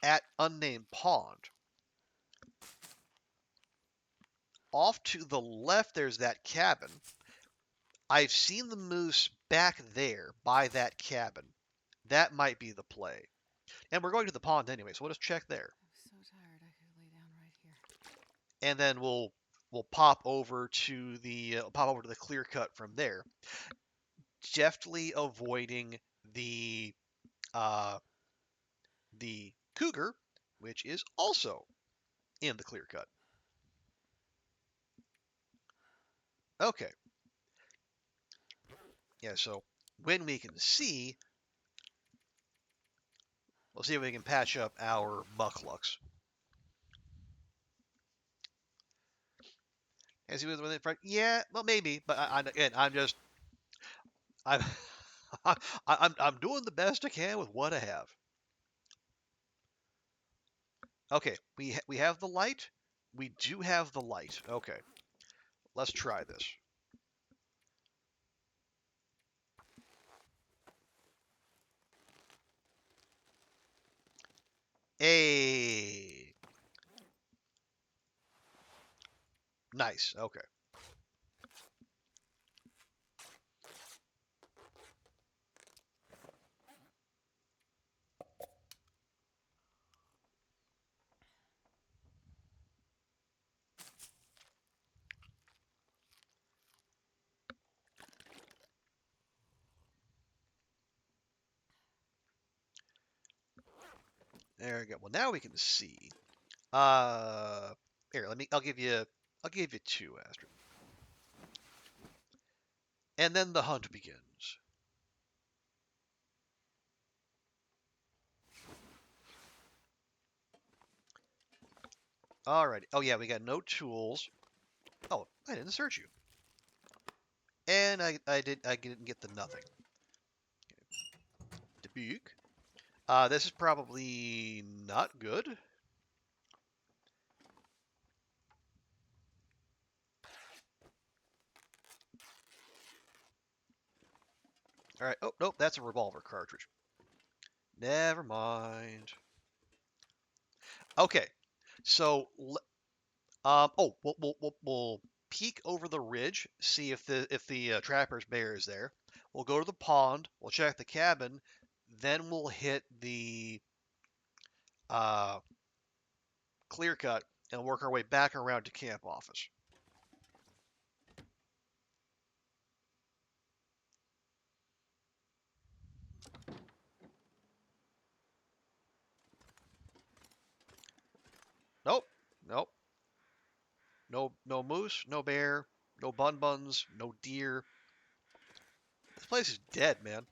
at unnamed pond, off to the left there's that cabin. I've seen the moose back there by that cabin. That might be the play. And we're going to the pond anyway, so we'll just check there.
I'm so tired, I could lay down right here.
And then we'll pop over to the clear cut from there, deftly avoiding the uh, the cougar, which is also in the clear cut. Okay, yeah. So when we can see, we'll see if we can patch up our mucklucks. And see whether in front. Yeah, well maybe, but again, I'm I'm doing the best I can with what I have. Okay, we have the light. We do have the light. Okay, let's try this. Hey, nice. Okay, there we go. Well, now we can see. Uh, Here, I'll give you two, Astrid. And then the hunt begins. Alrighty. Oh yeah, we got no tools. Oh, I didn't search you. And I didn't get the nothing. Dubuque. This is probably not good. All right. Oh, nope, that's a revolver cartridge. Never mind. Okay. So, oh, we'll peek over the ridge, see if the trapper's bear is there. We'll go to the pond. We'll check the cabin. Then we'll hit the uh, clear cut and work our way back around to camp office. Nope. Nope. No moose, no bear, no buns, no deer. This place is dead, man.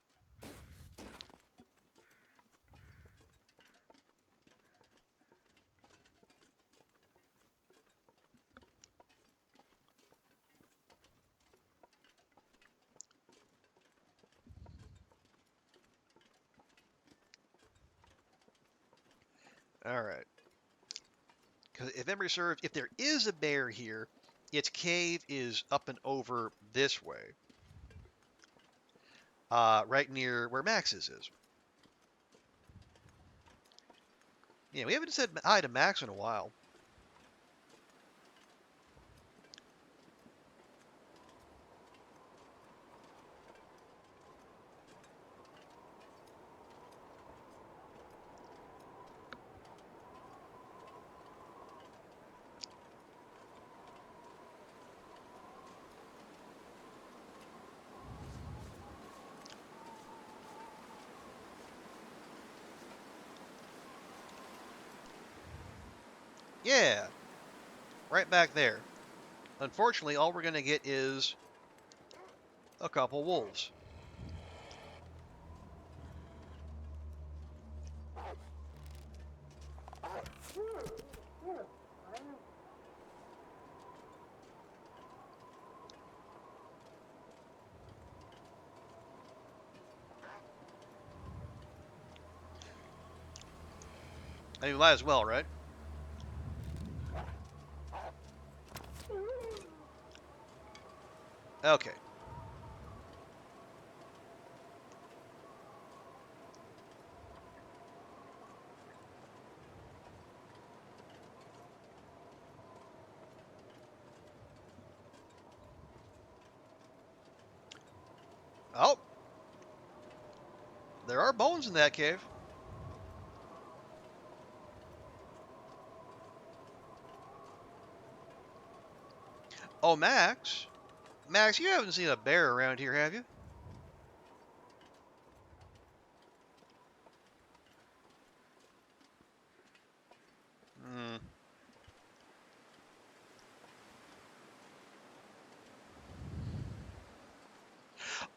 All right. Because if memory serves, if there is a bear here, its cave is up and over this way, right near where Max's is. Yeah, we haven't said hi to Max in a while. Yeah, right back there. Unfortunately, all we're going to get is a couple wolves. I mean, might as well, right? Okay. Oh, there are bones in that cave. Oh, Max. Max, you haven't seen a bear around here, have you? Hmm.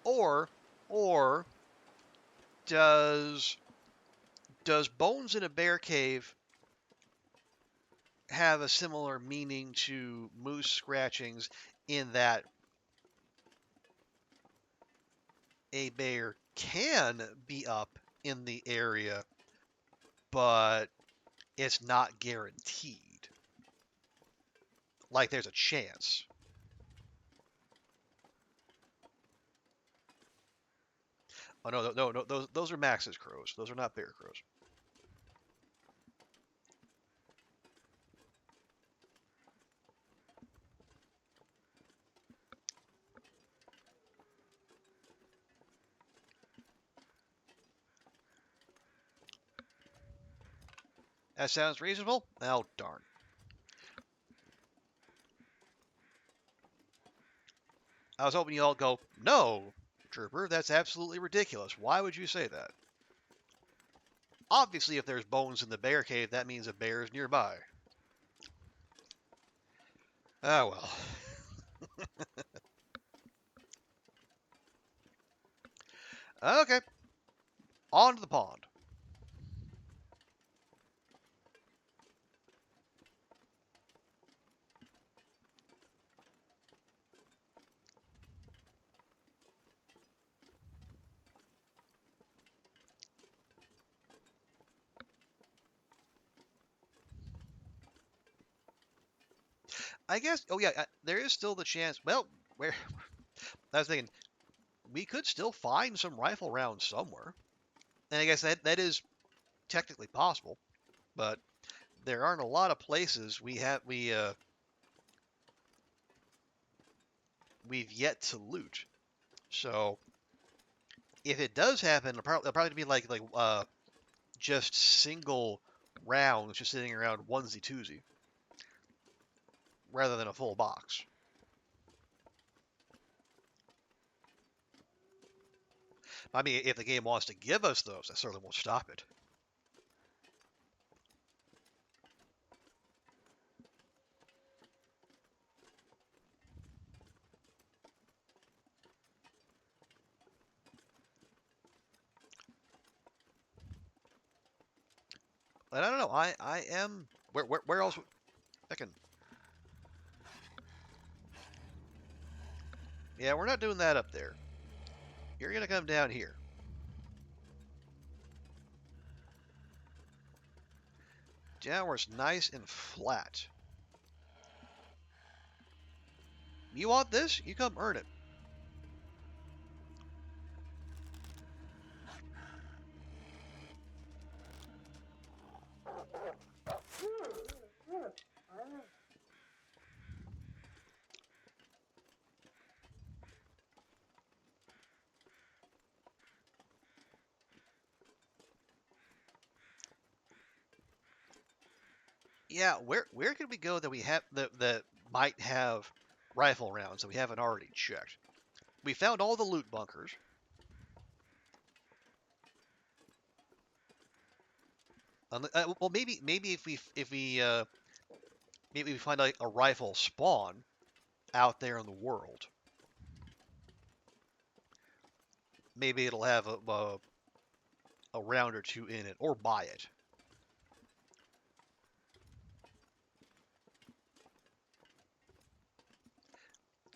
Or, or does bones in a bear cave have a similar meaning to moose scratchings in that a bear can be up in the area, but it's not guaranteed. Like there's a chance. Oh no, no, no, those are Max's crows. Those are not bear crows. That sounds reasonable. Oh darn. I was hoping you all go, no, Trooper, that's absolutely ridiculous. Why would you say that? Obviously, if there's bones in the bear cave, that means a bear is nearby. Ah, well. Okay, on to the pond. I guess, oh yeah, there is still the chance. Well, where I was thinking, we could still find some rifle rounds somewhere. And I guess that is technically possible, but there aren't a lot of places we've yet to loot. So if it does happen, it'll probably be like just single rounds just sitting around onesie twosie rather than a full box. I mean, if the game wants to give us those, I certainly won't stop it. But I don't know. I am where else? I can. Yeah, we're not doing that up there. You're gonna come down here. down where it's nice and flat. You want this? You come earn it. Yeah, where could we go that we have that might have rifle rounds that we haven't already checked? We found all the loot bunkers. Well, maybe if we maybe we find like a rifle spawn out there in the world. Maybe it'll have a round or two in it, or buy it.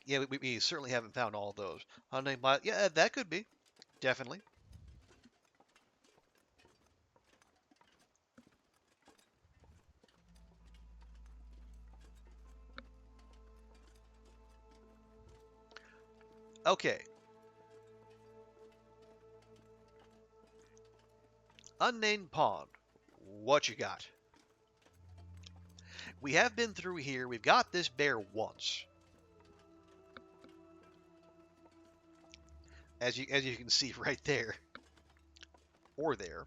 Yeah, we certainly haven't found all of those. Unnamed but yeah, that could be definitely. Okay, unnamed pond. What you got? We have been through here. We've got this bear once, as you can see right there or there.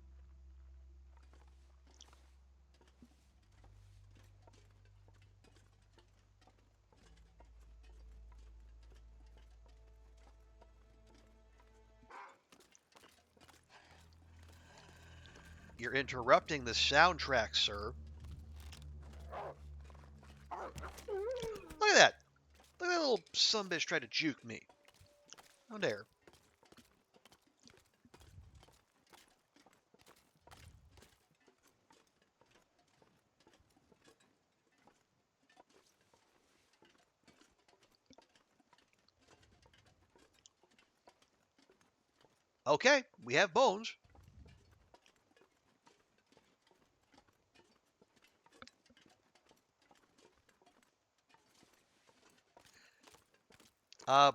You're interrupting the soundtrack, sir. Look at that. Look at that little sumbitch try to juke me. How dare. Okay, we have bones.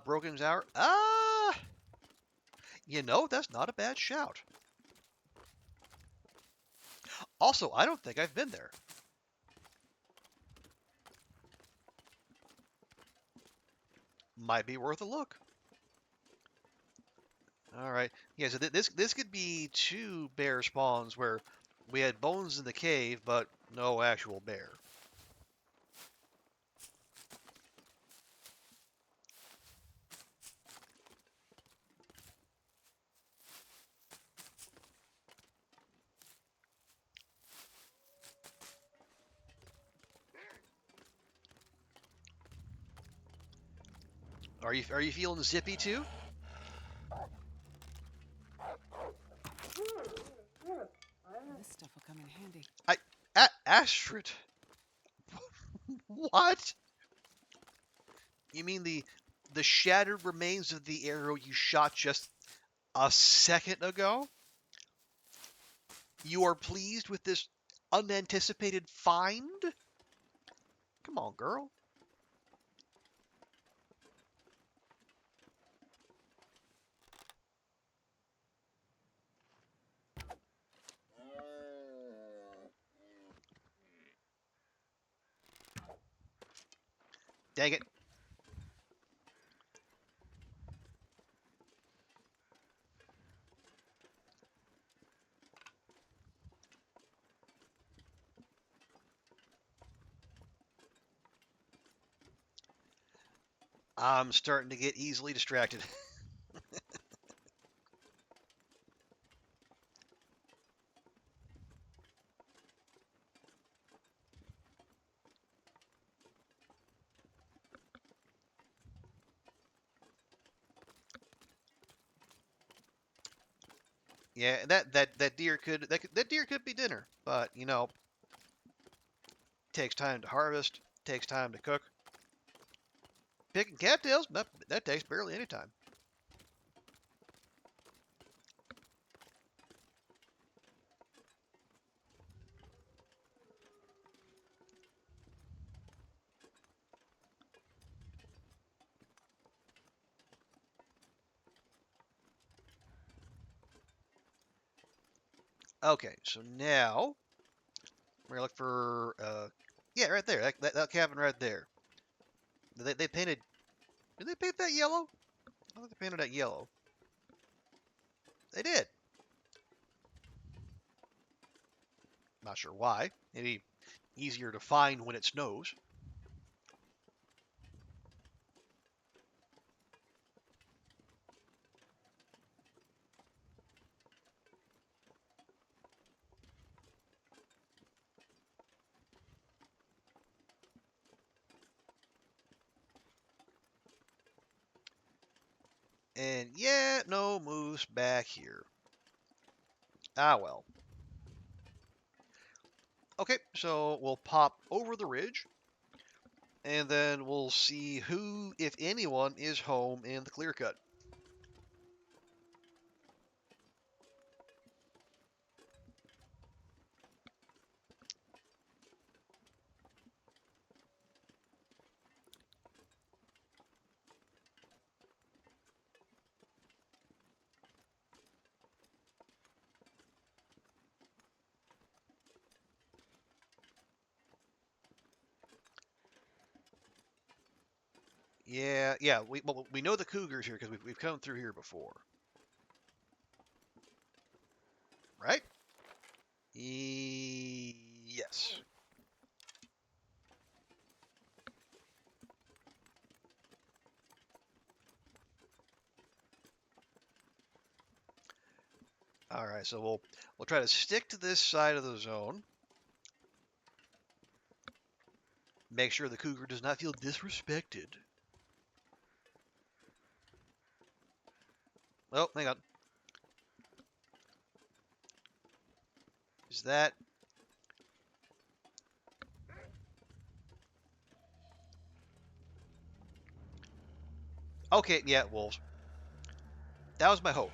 Broken's Hour. That's not a bad shout. Also, I don't think I've been there. Might be worth a look. All right. Yeah, so this could be two bear spawns where we had bones in the cave, but no actual bear. Are you feeling zippy too?
This stuff will come in handy.
Astrid. What? You mean the shattered remains of the arrow you shot just a second ago? You are pleased with this unanticipated find? Come on, girl. Dang it. I'm starting to get easily distracted. Yeah, that deer could be dinner, but takes time to harvest, takes time to cook. Picking cattails, that takes barely any time. Okay, so now we're gonna look for yeah, right there. That cabin right there. They painted. Did they paint that yellow? I thought they painted that yellow. They did. Not sure why. Maybe easier to find when it snows. And yeah, no moose back here. Ah well. Okay, so we'll pop over the ridge, and then we'll see who, if anyone, is home in the clear cut. Yeah, yeah. We know the cougars here because we've come through here before, right? Yes. All right, so we'll try to stick to this side of the zone. Make sure the cougar does not feel disrespected. Oh, hang on. Is that okay? Yeah, wolves. That was my hope.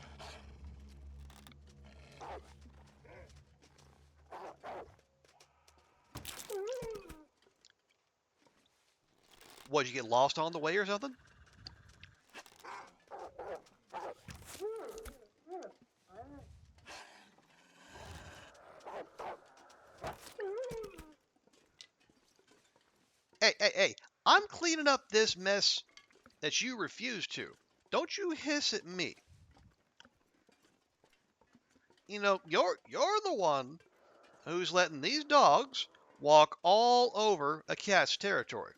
What, did you get lost on the way or something? Hey, hey, hey! I'm cleaning up this mess that you refuse to. Don't you hiss at me. You know, you're the one who's letting these dogs walk all over a cat's territory.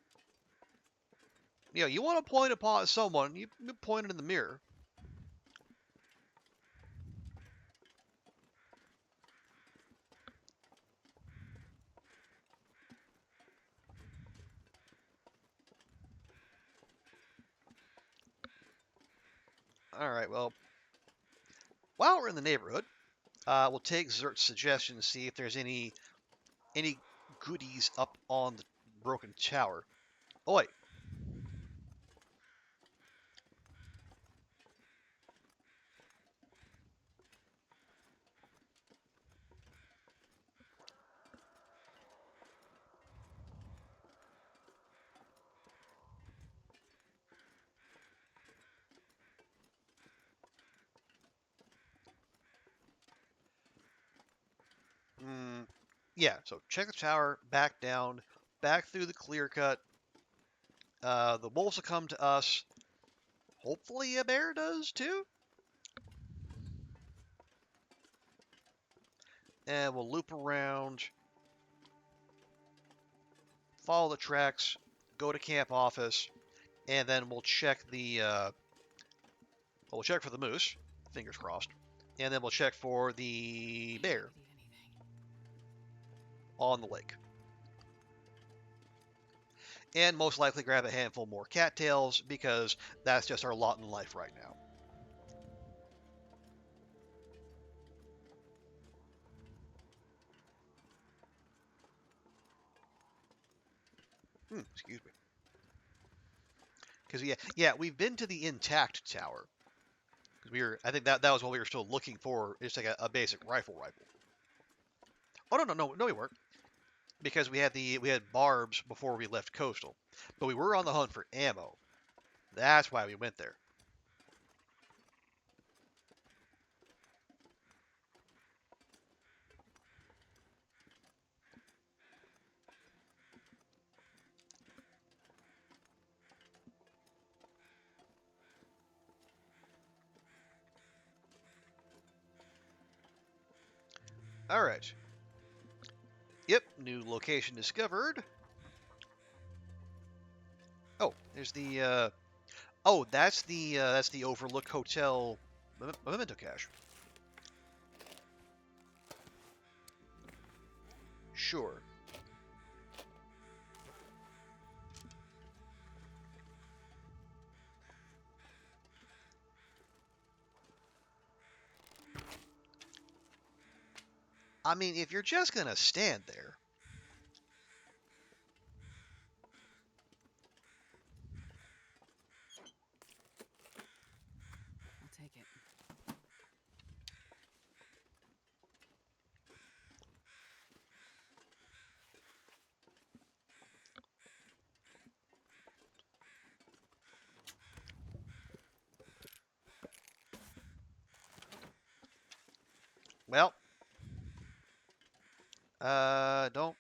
You know, you want to point a paw at someone, you point it in the mirror. All right, well, while we're in the neighborhood, we'll take Zert's suggestion to see if there's any goodies up on the broken tower. Oh wait, mm, yeah. So check the tower, back down, back through the clear cut. The wolves will come to us. Hopefully, a bear does too. And we'll loop around, follow the tracks, go to camp office, and then we'll check we'll check for the moose. Fingers crossed. And then we'll check for the bear on the lake. And most likely grab a handful more cattails because that's just our lot in life right now. Excuse me. Because yeah, we've been to the intact tower. Because I think that was what we were still looking for. It's like a basic rifle. Oh no, we weren't. Because we had barbs before we left coastal, but we were on the hunt for ammo. That's why we went there. All right. Yep, new location discovered. Oh, there's the oh, that's the Overlook Hotel memento cache. Sure. I mean, if you're just gonna stand there,
I'll take it.
well, don't.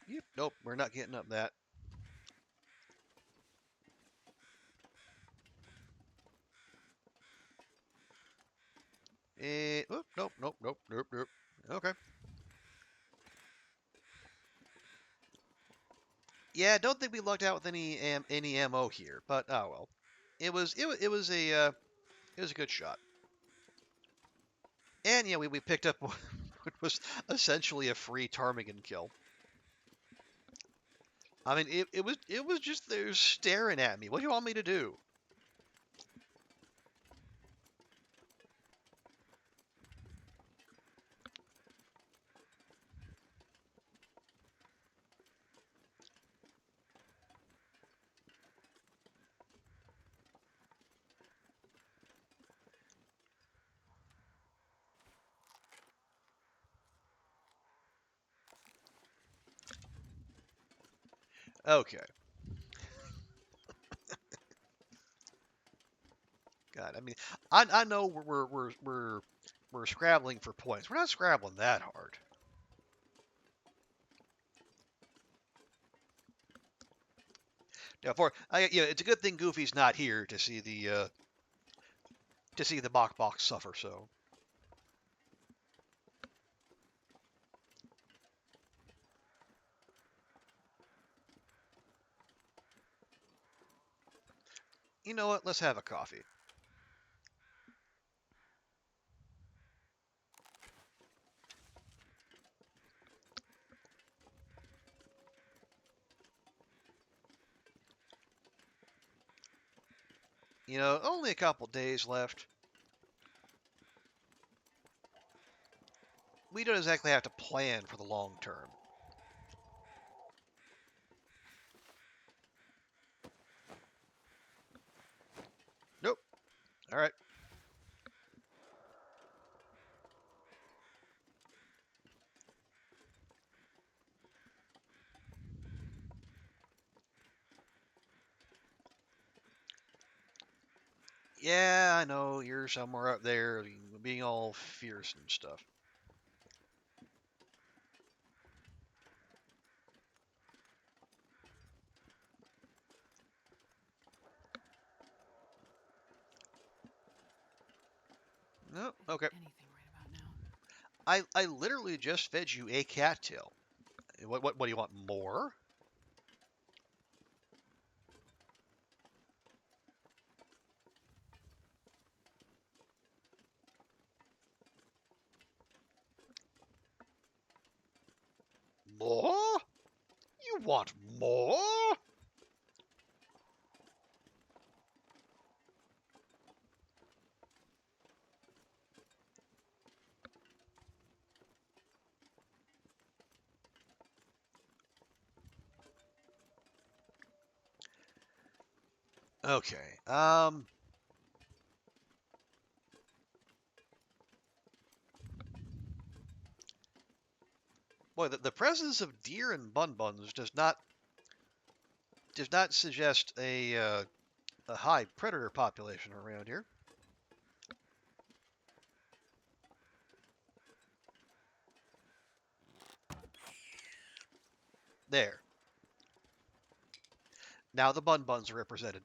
Yep, nope, we're not getting up that. Oh, nope, nope, nope, nope, nope. Okay. Yeah, I don't think we lucked out with any ammo here, but oh well. It was a good shot. And yeah, we picked up what was essentially a free ptarmigan kill. I mean, it was just there staring at me. What do you want me to do? Okay. God, I mean, I know we're scrabbling for points. We're not scrabbling that hard. Yeah, yeah, it's a good thing Goofy's not here to see the Bok Bok suffer. So you know what? Let's have a coffee. You know, only a couple days left. We don't exactly have to plan for the long term. Nope. All right. Yeah, I know you're somewhere up there being all fierce and stuff. No, okay.
Anything right about now.
I literally just fed you a cattail. What do you want more? More? You want more? Okay. Boy, the presence of deer and bun buns does not suggest a high predator population around here. There. Now the bun buns are represented.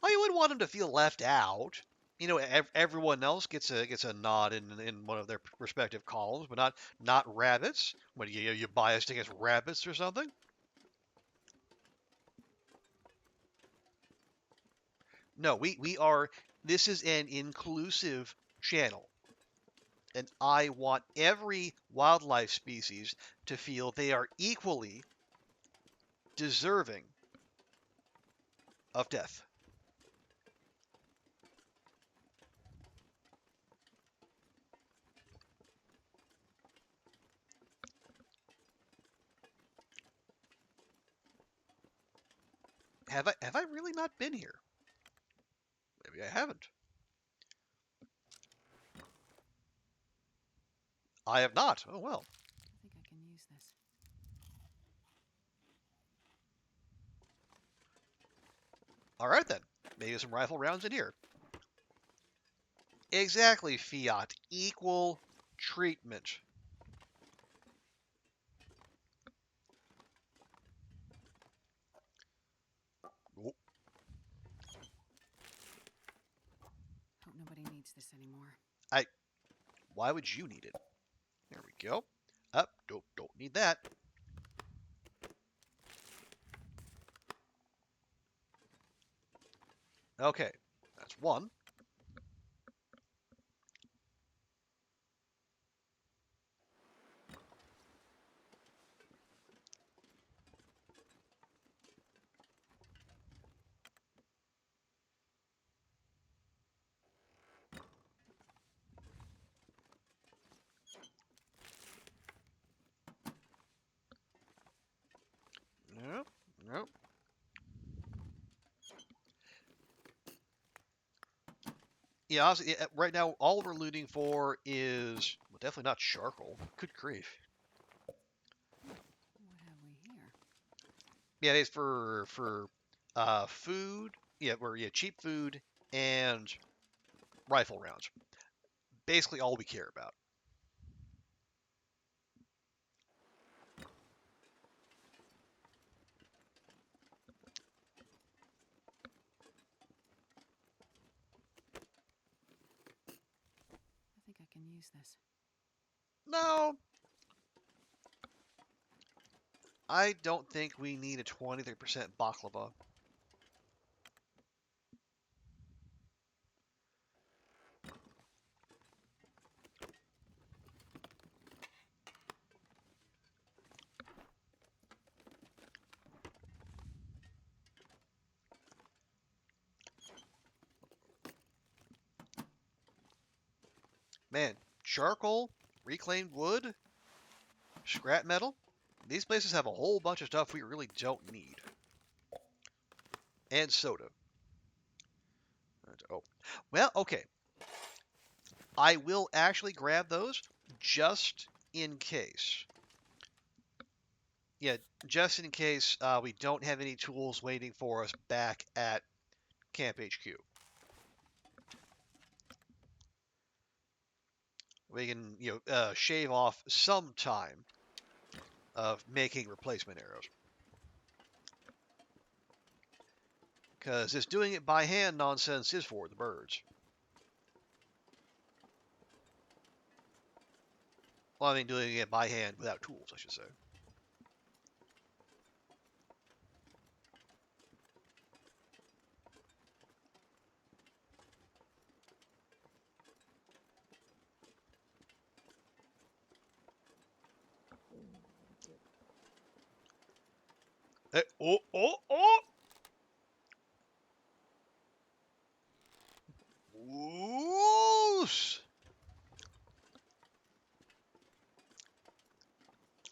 Oh, you wouldn't want them to feel left out. You know, everyone else gets a nod in one of their respective columns, but not rabbits. What you biased against rabbits or something? No, we are. This is an inclusive channel, and I want every wildlife species to feel they are equally deserving of death. Have I really not been here? Maybe I haven't. I have not. Oh well.
I think I can use this.
All right then. Maybe some rifle rounds in here. Exactly, Fiat. Equal treatment. Oh,
Hope nobody needs this anymore.
I. Why would you need it? There we go. Up. Don't need that. Okay, that's one. No, no. Yeah, honestly, right now all we're looting for is well, definitely not charcoal. Good grief.
What have we here?
Yeah, it's for food. Yeah, we're yeah cheap food and rifle rounds. Basically all we care about.
I think I can use this.
No, I don't think we need a 23% baklava. Man, charcoal, reclaimed wood, scrap metal. These places have a whole bunch of stuff we really don't need. And soda. Oh, well, okay. I will actually grab those just in case. Yeah, just in case we don't have any tools waiting for us back at Camp HQ. We can, shave off some time of making replacement arrows. Because this doing it by hand nonsense is for the birds. Well, I mean, doing it by hand without tools, I should say. Oh, oh, oh! Woos!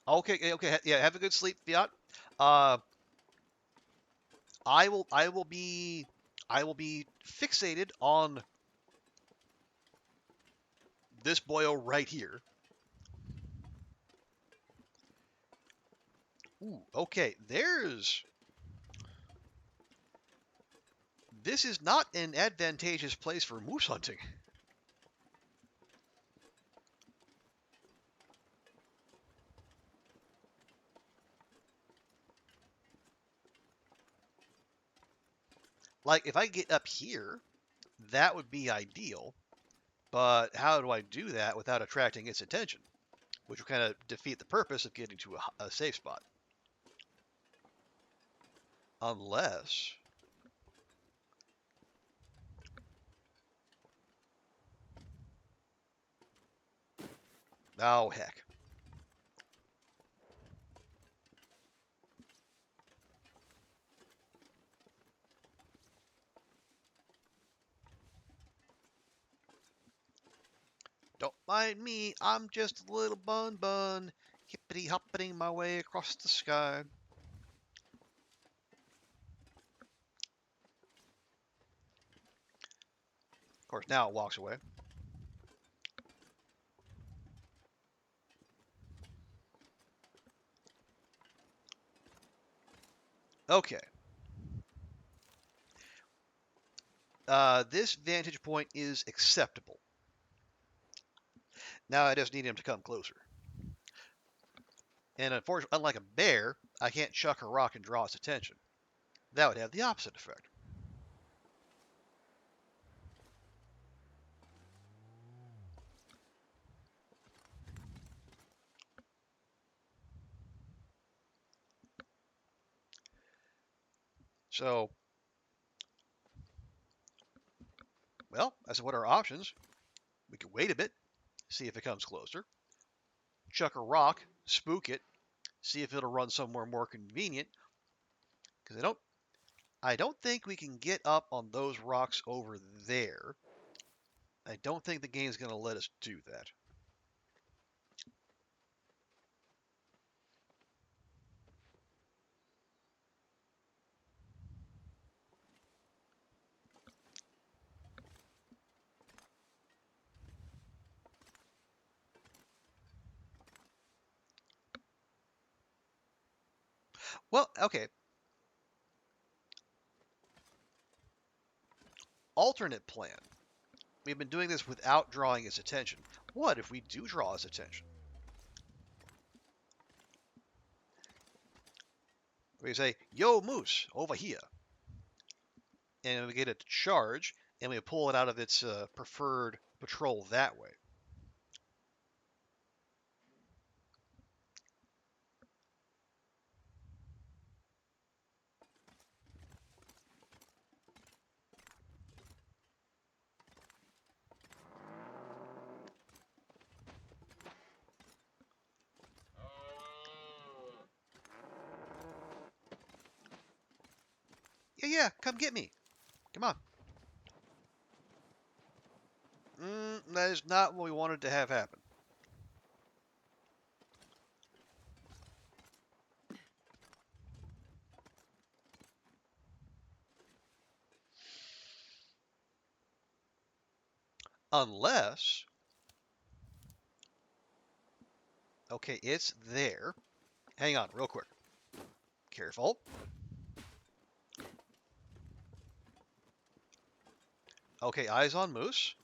Okay, okay, yeah. Have a good sleep, Fiat. Uh, I will be, I will be fixated on this boyo right here. Ooh, okay. This is not an advantageous place for moose hunting. Like, if I get up here, that would be ideal. But how do I do that without attracting its attention? Which would kind of defeat the purpose of getting to a safe spot. Unless... Oh, heck. Don't mind me, I'm just a little bun, hippity hopping my way across the sky. Of course, now it walks away. Okay. This vantage point is acceptable. Now I just need him to come closer. And unfortunately, unlike a bear, I can't chuck a rock and draw its attention. That would have the opposite effect. So, well, as to what are our options, we could wait a bit, see if it comes closer, chuck a rock, spook it, see if it'll run somewhere more convenient. Because I don't think we can get up on those rocks over there. I don't think the game's going to let us do that. Well, okay. Alternate plan. We've been doing this without drawing his attention. What if we do draw his attention? We say, yo, moose, over here. And we get it to charge, and we pull it out of its preferred patrol that way. Yeah, come get me. Come on. That is not what we wanted to have happen. Unless, okay, it's there. Hang on, real quick. Careful. Okay, eyes on moose.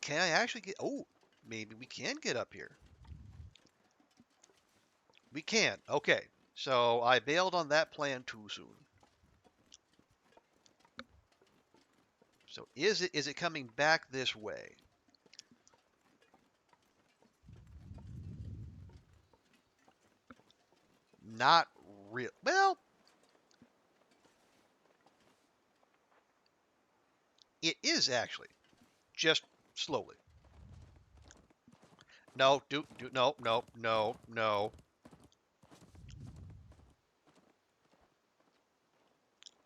Can I actually get... Oh, maybe we can get up here. We can. Okay. So I bailed on that plan too soon. So is it coming back this way? Not real. Well, it is actually. Just slowly. No, no.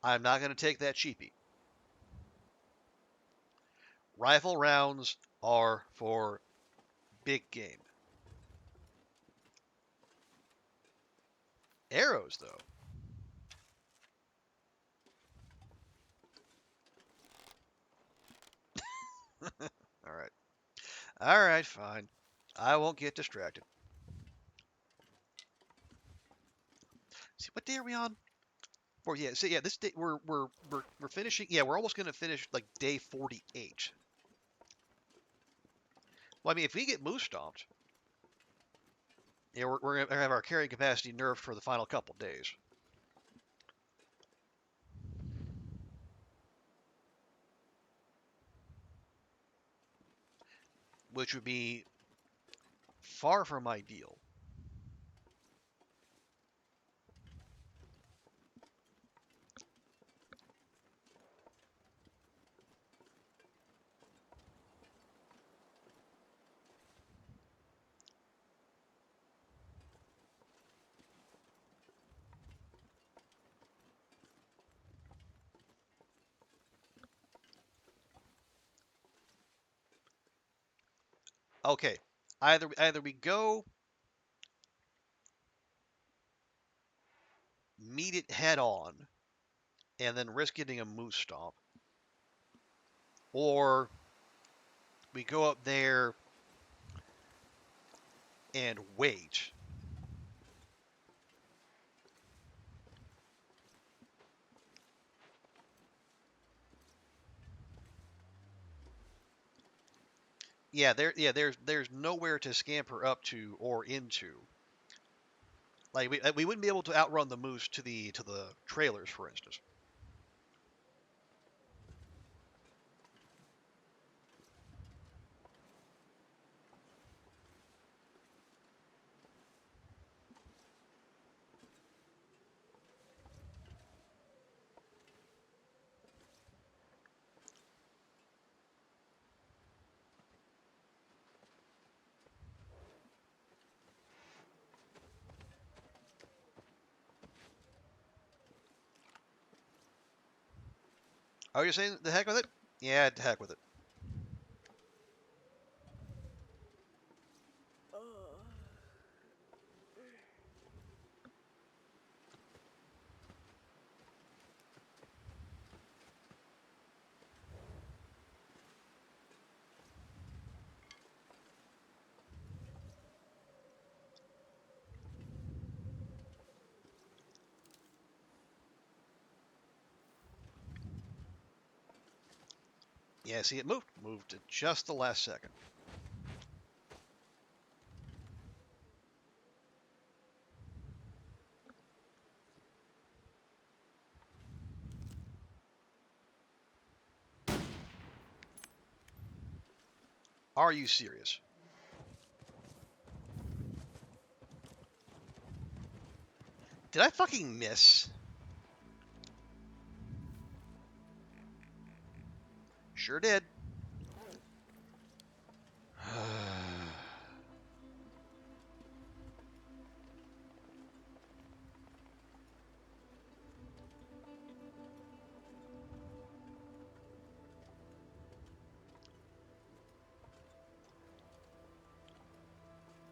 I'm not going to take that cheapie. Rifle rounds are for big game. Arrows, though. All right. All right, fine. I won't get distracted. See, what day are we on? For yeah, so yeah, this day we're finishing. Yeah, we're almost gonna finish like day 48. Well, I mean, if we get moose stomped, yeah, we're going to have our carrying capacity nerfed for the final couple days. Which would be far from ideal. Okay, either we go meet it head on and then risk getting a moose stomp, or we go up there and wait. There's nowhere to scamper up to or into. Like we wouldn't be able to outrun the moose to the trailers, for instance. Are you saying the heck with it? Yeah, to heck with it. Yeah, see, it moved at just the last second. Are you serious? Did I fucking miss? Sure did.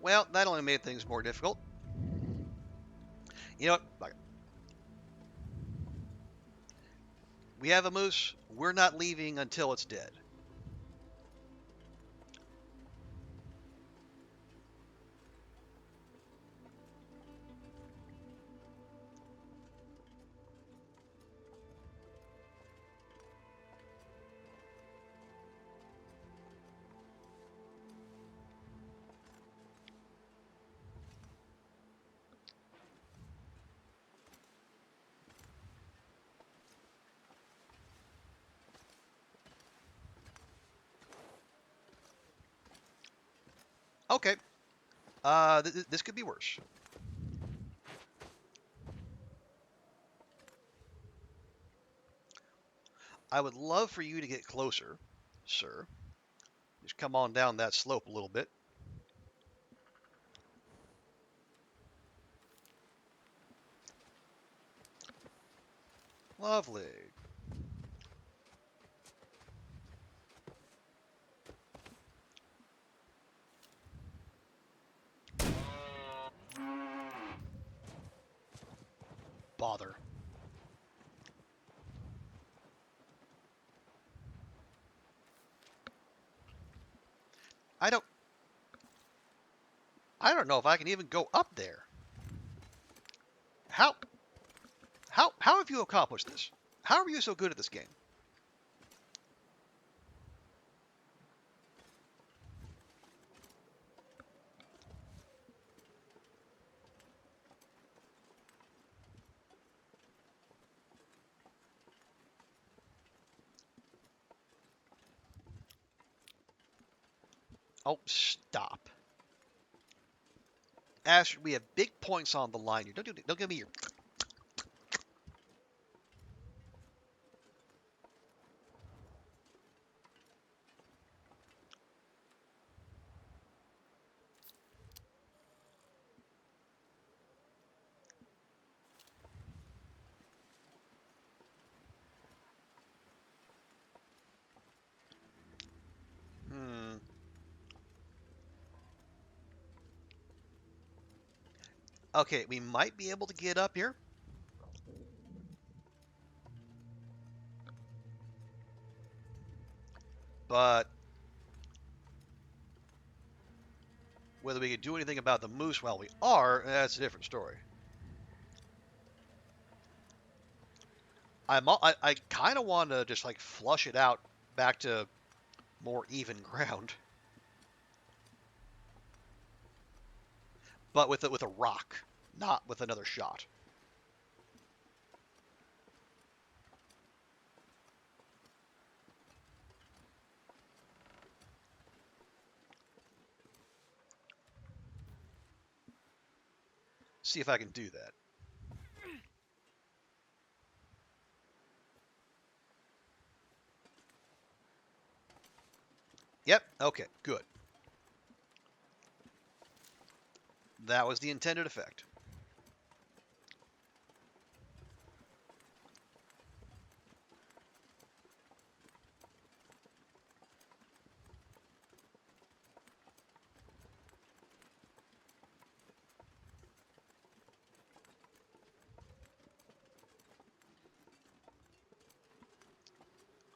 Well, that only made things more difficult. You know what? We have a moose. We're not leaving until it's dead. Okay. This could be worse. I would love for you to get closer, sir. Just come on down that slope a little bit. Lovely. Bother. I don't I don't know if I can even go up there. How how have you accomplished this? How are you so good at this game? Oh, stop. Ash, we have big points on the line here. Don't give me your. Hmm. Okay, we might be able to get up here. But whether we can do anything about the moose while we are, that's a different story. I kind of want to just like flush it out back to more even ground, but with a rock, not with another shot. See if I can do that. Yep. Okay. Good. That was the intended effect.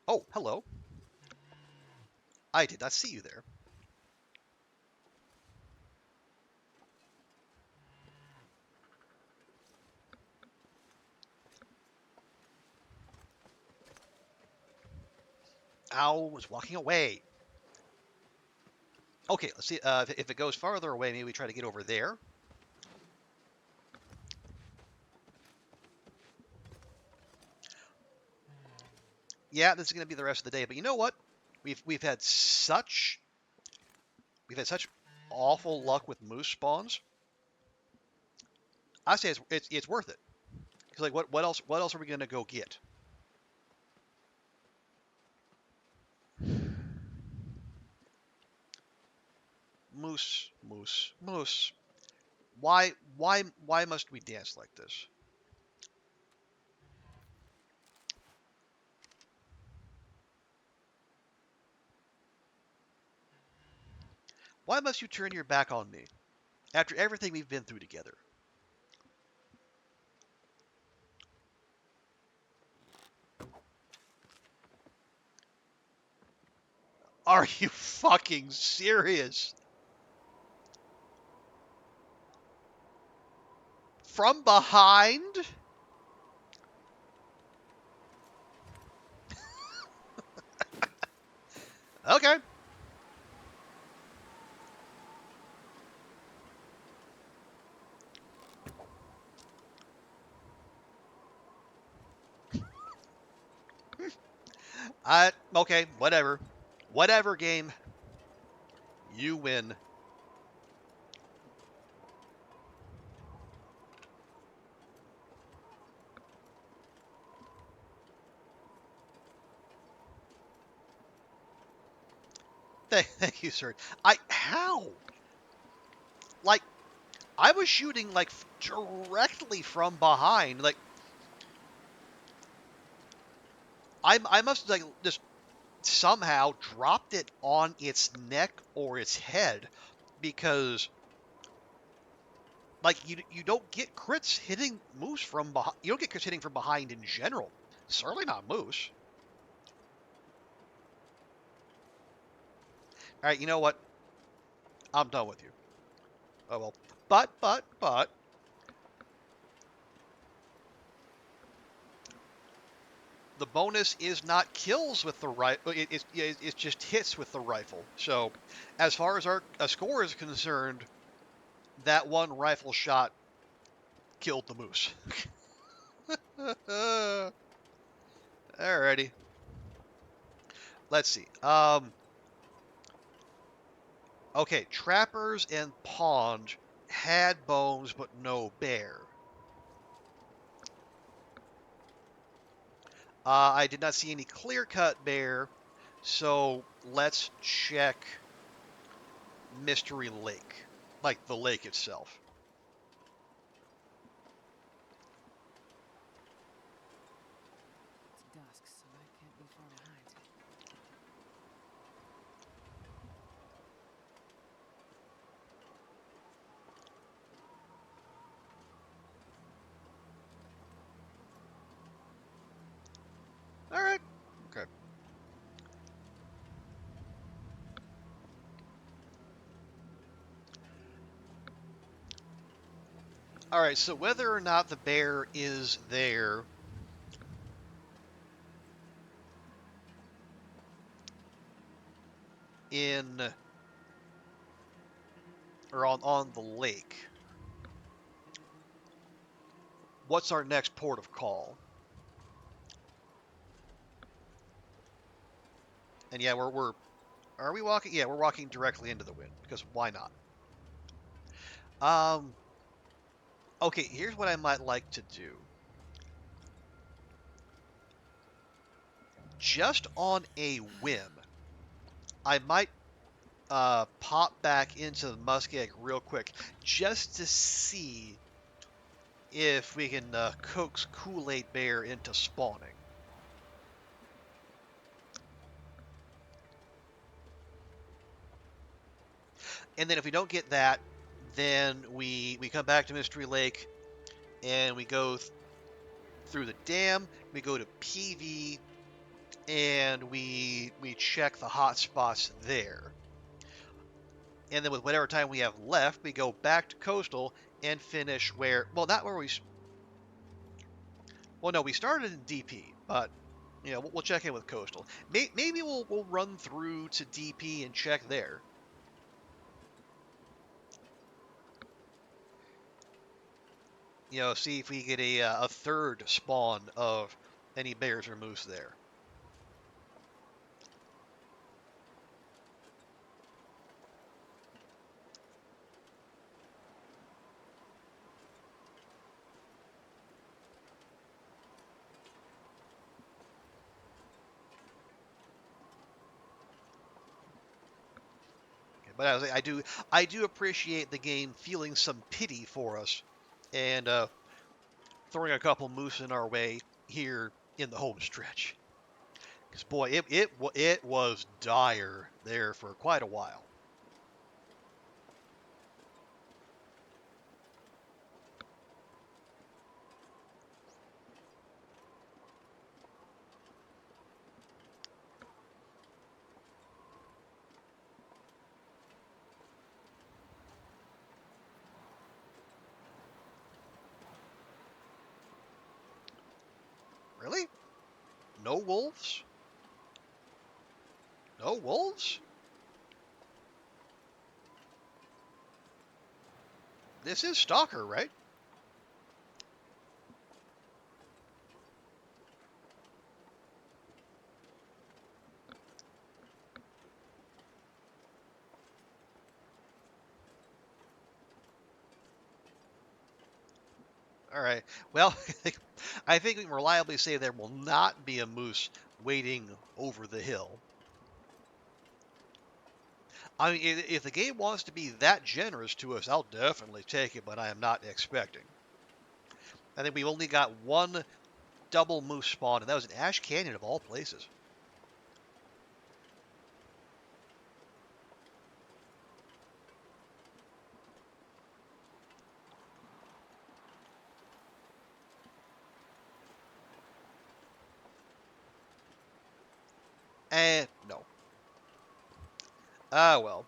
Oh, hello. I did not see you there. Ow, was walking away. Okay, let's see. If it goes farther away, maybe we try to get over there. Yeah, this is going to be the rest of the day. But you know what? We've had such awful luck with moose spawns. I say it's worth it. Because like what else are we going to go get? Moose, moose, moose. Why must we dance like this? Why must you turn your back on me after everything we've been through together? Are you fucking serious? From behind? Okay. Okay, whatever. Whatever game. You win. Thank you, sir. How? Like I was shooting like directly from behind. Like I must like just somehow dropped it on its neck or its head because like you don't get crits hitting moose from behind. You don't get crits hitting from behind in general. Certainly not moose. All right, you know what? I'm done with you. Oh well. But the bonus is not kills with the rifle. It's just hits with the rifle. So, as far as our score is concerned, that one rifle shot killed the moose. Alrighty. Let's see. Okay, trappers and pond had bones but no bear. I did not see any clear-cut bear, so let's check Mystery Lake, like the lake itself.
It's dusk, so I can't be far behind.
All right. Okay. All right. So whether or not the bear is there in or on the lake, what's our next port of call? And yeah, we're are we walking? Yeah, we're walking directly into the wind because why not? Um. Okay. Here's what I might like to do. Just on a whim, I might pop back into the muskeg real quick just to see if we can coax Kool-Aid Bear into spawning. And then if we don't get that, then we come back to Mystery Lake and we go through the dam. We go to PV and we check the hot spots there. And then with whatever time we have left, we go back to Coastal and finish where, well, not where we, well, no, we started in DP, but we'll check in with Coastal. Maybe we'll run through to DP and check there. See if we get a third spawn of any bears or moose there. But I do appreciate the game feeling some pity for us and throwing a couple moose in our way here in the home stretch. Because boy, it was dire there for quite a while. Really? No wolves? No wolves? This is Stalker, right? All right. Well, I think we can reliably say there will not be a moose waiting over the hill. I mean, if the game wants to be that generous to us, I'll definitely take it, but I am not expecting. I think we've only got one double moose spawn, and that was in Ash Canyon of all places. No. Ah, well.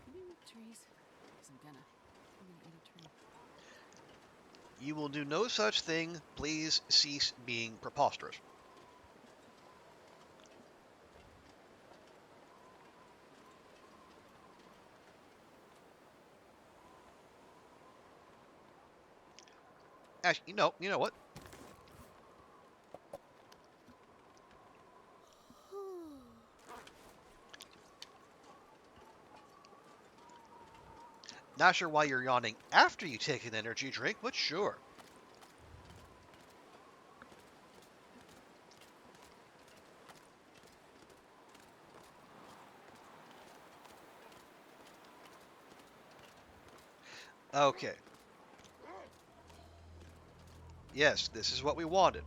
Can you move trees? Because I'm gonna eat a tree.
You will do no such thing. Please cease being preposterous. Actually, you know what? Not sure why you're yawning after you take an energy drink, but sure. Okay. Yes, this is what we wanted.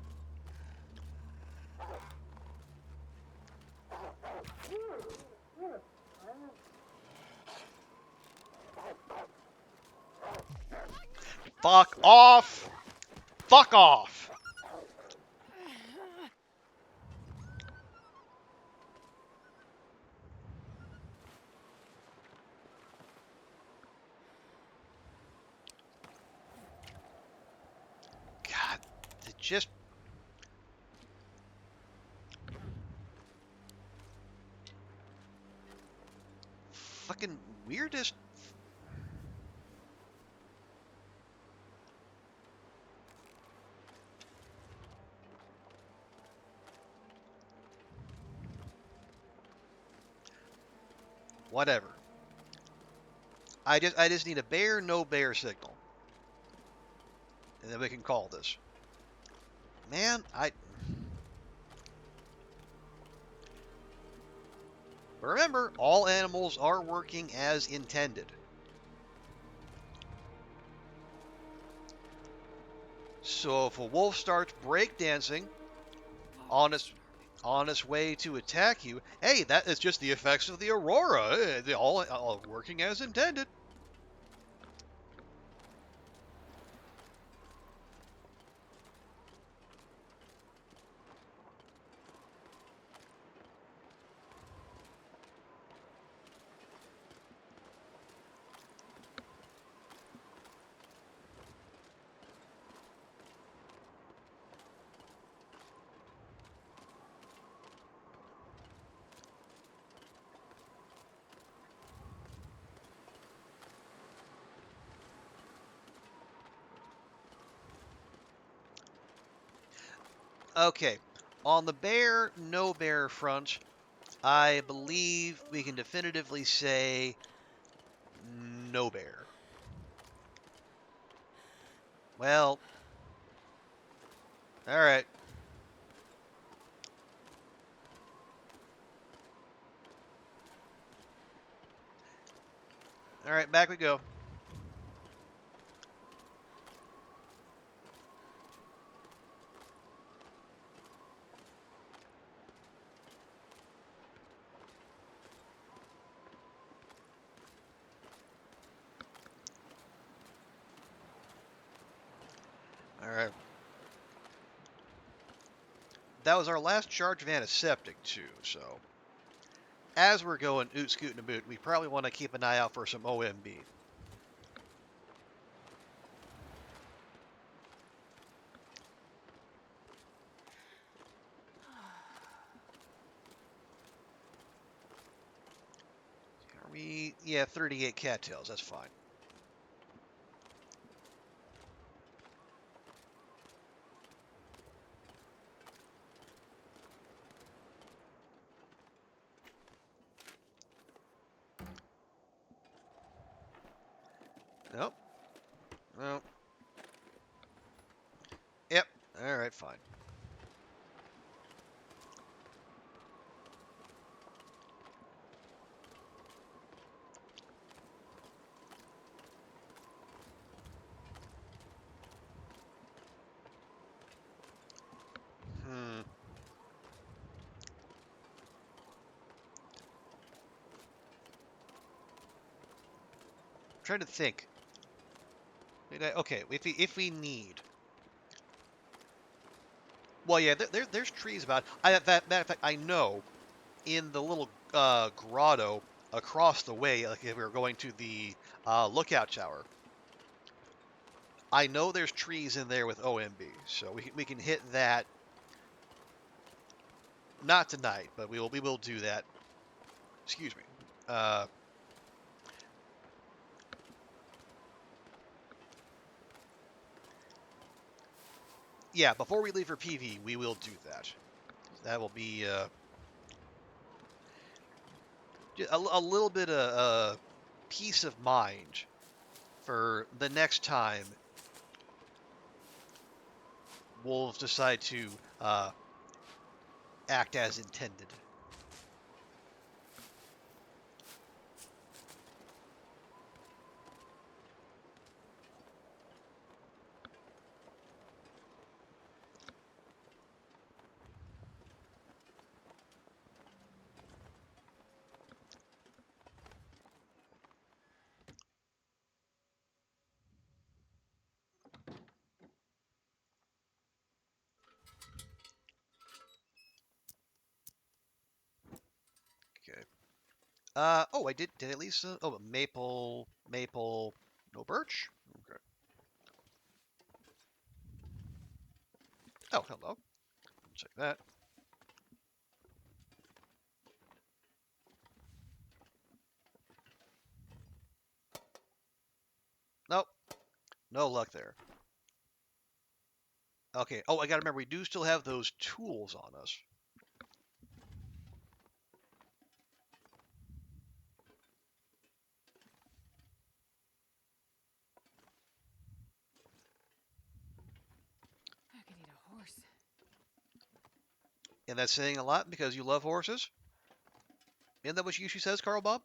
Fuck off! Fuck off! God, it just fucking weirdest. Whatever. I just need a bear, no bear signal, and then we can call this. Man, I remember all animals are working as intended. So if a wolf starts breakdancing on its way to attack you, hey, that is just the effects of the aurora. They all working as intended. Okay, on the bear, no bear front, I believe we can definitively say no bear. Well, all right. All right, back we go. All right. That was our last charge of antiseptic, too, so as we're going oot scootin' a boot, we probably want to keep an eye out for some OMB. Are we? Yeah, 38 cattails, that's fine. Nope. Nope. Yep. All right, fine. Hmm. I'm trying to think. Okay, if we need. Well, yeah, there's trees about. Matter of fact, I know in the little grotto across the way, like if we were going to the lookout tower, I know there's trees in there with OMB, so we can hit that. Not tonight, but we will do that. Excuse me. Uh, yeah, before we leave for PV, we will do that. That will be a little bit of peace of mind for the next time wolves decide to act as intended. Okay. Oh, I did at least, oh, maple, no birch? Okay. Oh, hello. Check that. Nope, no luck there. Okay. Oh, I gotta remember, we do still have those tools on us.
I could eat a horse.
And that's saying a lot because you love horses. Isn't that what she usually says, Carl Bob?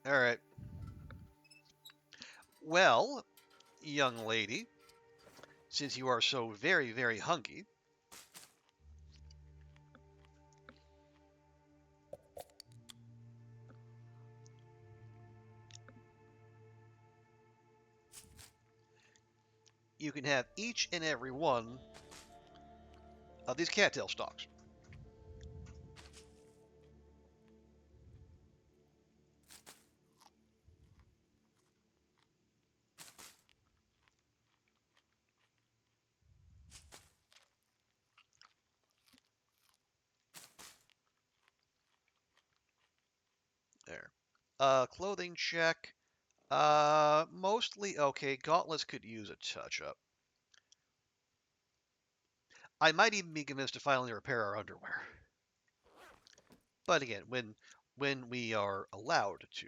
All right. Well, young lady, since you are so very, very hungry, you can have each and every one of these cattail stalks. There. Clothing check. Mostly okay. Gauntlets could use a touch up. I might even be convinced to finally repair our underwear. But again, when we are allowed to.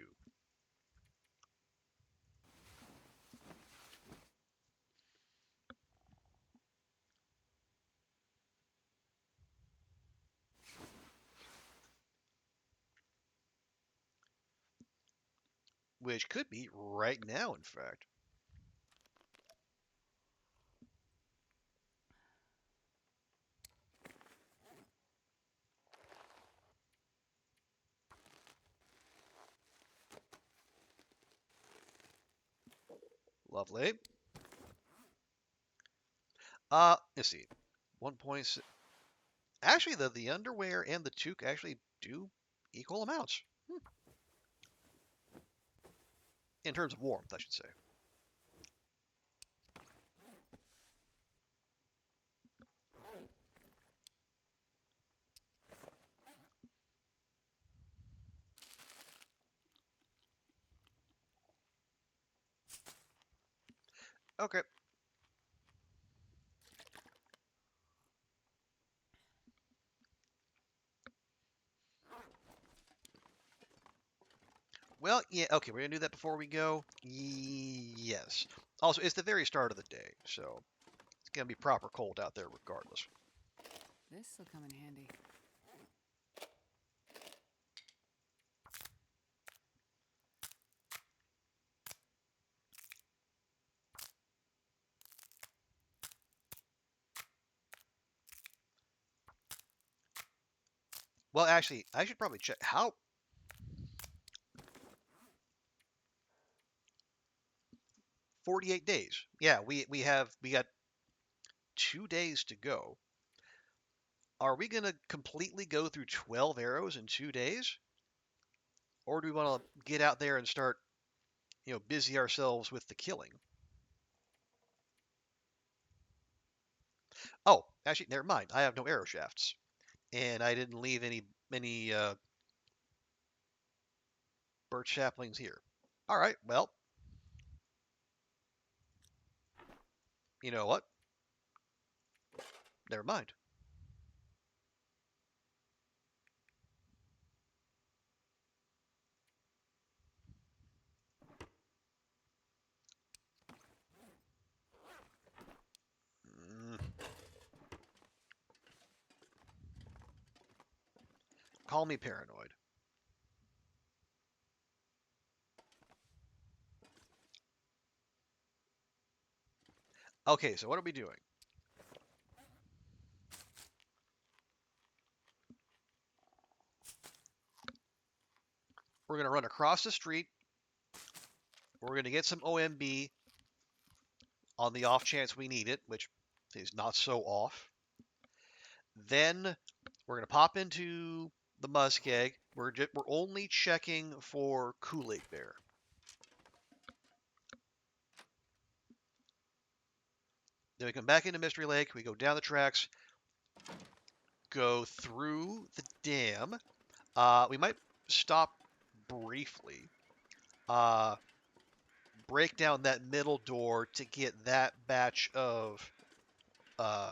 Which could be right now, in fact. Lovely. Let's see. 1.6. Actually, the underwear and the toque actually do equal amounts. In terms of warmth, I should say. Okay. Well, yeah, okay, we're gonna do that before we go. Yes. Also, it's the very start of the day, so it's gonna be proper cold out there regardless.
This'll come in handy.
Well, actually, I should probably check how 48 days. Yeah, we got 2 days to go. Are we gonna completely go through 12 arrows in 2 days, or do we want to get out there and start, busy ourselves with the killing? Oh, actually, never mind. I have no arrow shafts, and I didn't leave any birch saplings here. All right, well, you know what? Never mind. Call me paranoid. Okay, so what are we doing? We're going to run across the street. We're going to get some OMB on the off chance we need it, which is not so off. Then we're going to pop into the Muskeg. We're only checking for Kool-Aid Bear. Then we come back into Mystery Lake. We go down the tracks, go through the dam. We might stop briefly, uh, break down that middle door to get that batch of uh,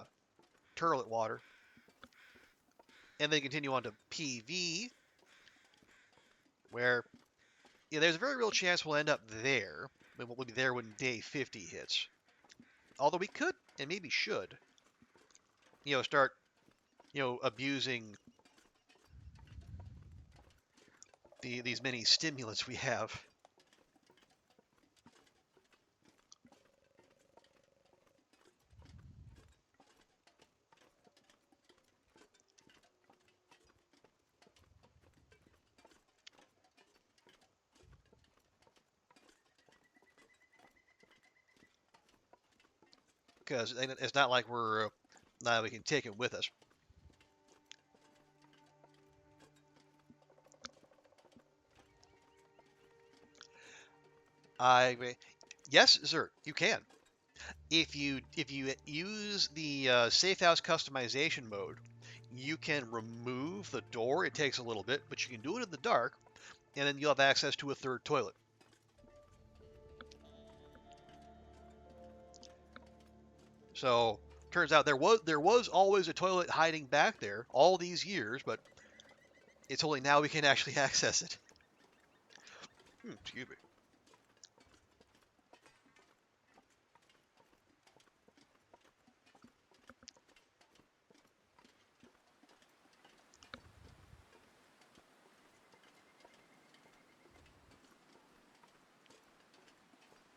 turlet water, and then continue on to PV, where there's a very real chance we'll end up there. We'll be there when day 50 hits. Although we could and maybe should, start, abusing these many stimulants we have. Because it's not like we can take it with us. Yes, sir, you can. If you use the safe house customization mode, you can remove the door. It takes a little bit, but you can do it in the dark, and then you'll have access to a third toilet. So turns out there was always a toilet hiding back there all these years, but it's only now we can actually access it. Excuse me.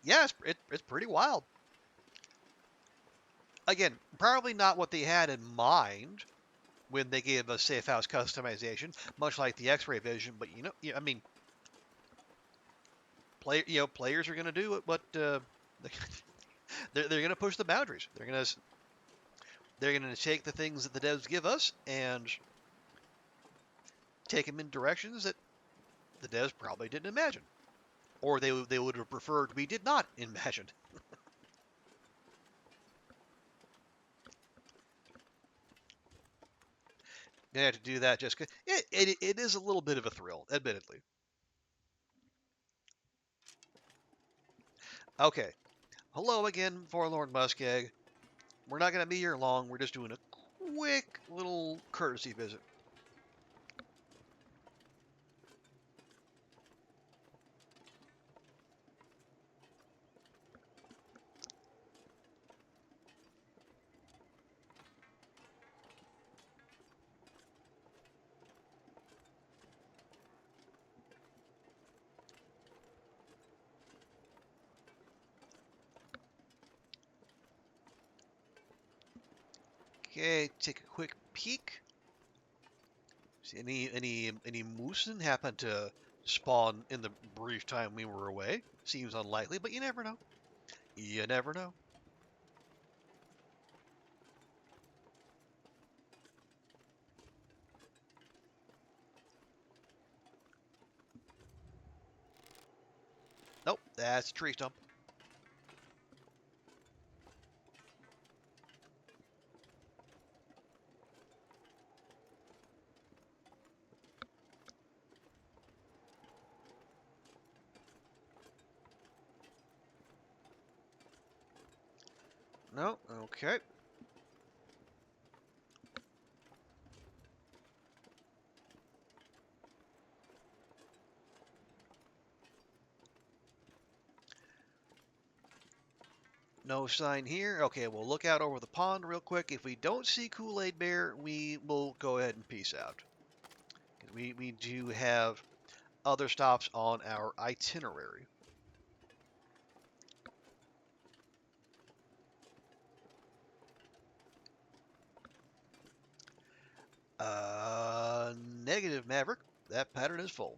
Yeah, it's pretty wild. Again, probably not what they had in mind when they gave us safe house customization, much like the X-ray vision. But I mean, players are going to do what they're going to push the boundaries. They're going to take the things that the devs give us and take them in directions that the devs probably didn't imagine, or they would have preferred we did not imagine. They had to do that just because it is a little bit of a thrill, admittedly. Okay, hello again, Forlorn Muskeg. We're not going to be here long. We're just doing a quick little courtesy visit. Okay, take a quick peek. See any moosin happen to spawn in the brief time we were away? Seems unlikely, but you never know. You never know. Nope, that's a tree stump. No, okay. No sign here. Okay, we'll look out over the pond real quick. If we don't see Kool-Aid Bear, we will go ahead and peace out. we do have other stops on our itinerary. Negative, Maverick. That pattern is full.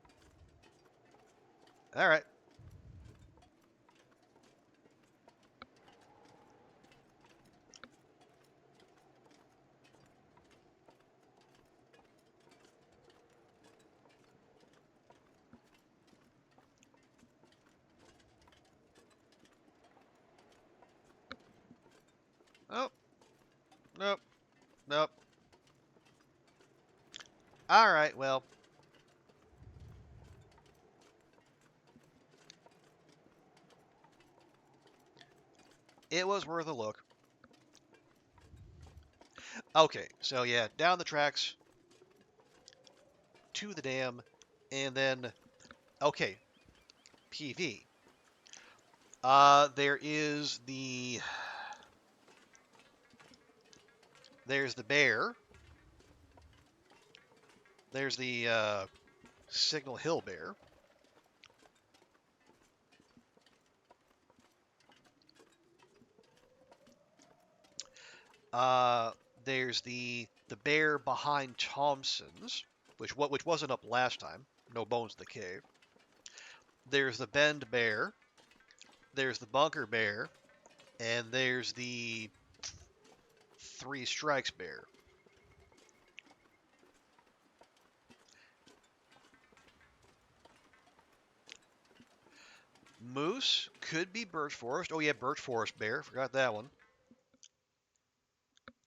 All right. Oh, nope, nope. All right, well, it was worth a look. Okay, so yeah, down the tracks to the dam, and then, okay, PV. There is there's the bear. There's the Signal Hill bear. Uh, there's the bear behind Thompson's, which wasn't up last time. No bones in the cave. There's the Bend bear. There's the Bunker bear, and there's the Three Strikes bear. Moose could be birch forest. Oh yeah, birch forest bear. Forgot that one.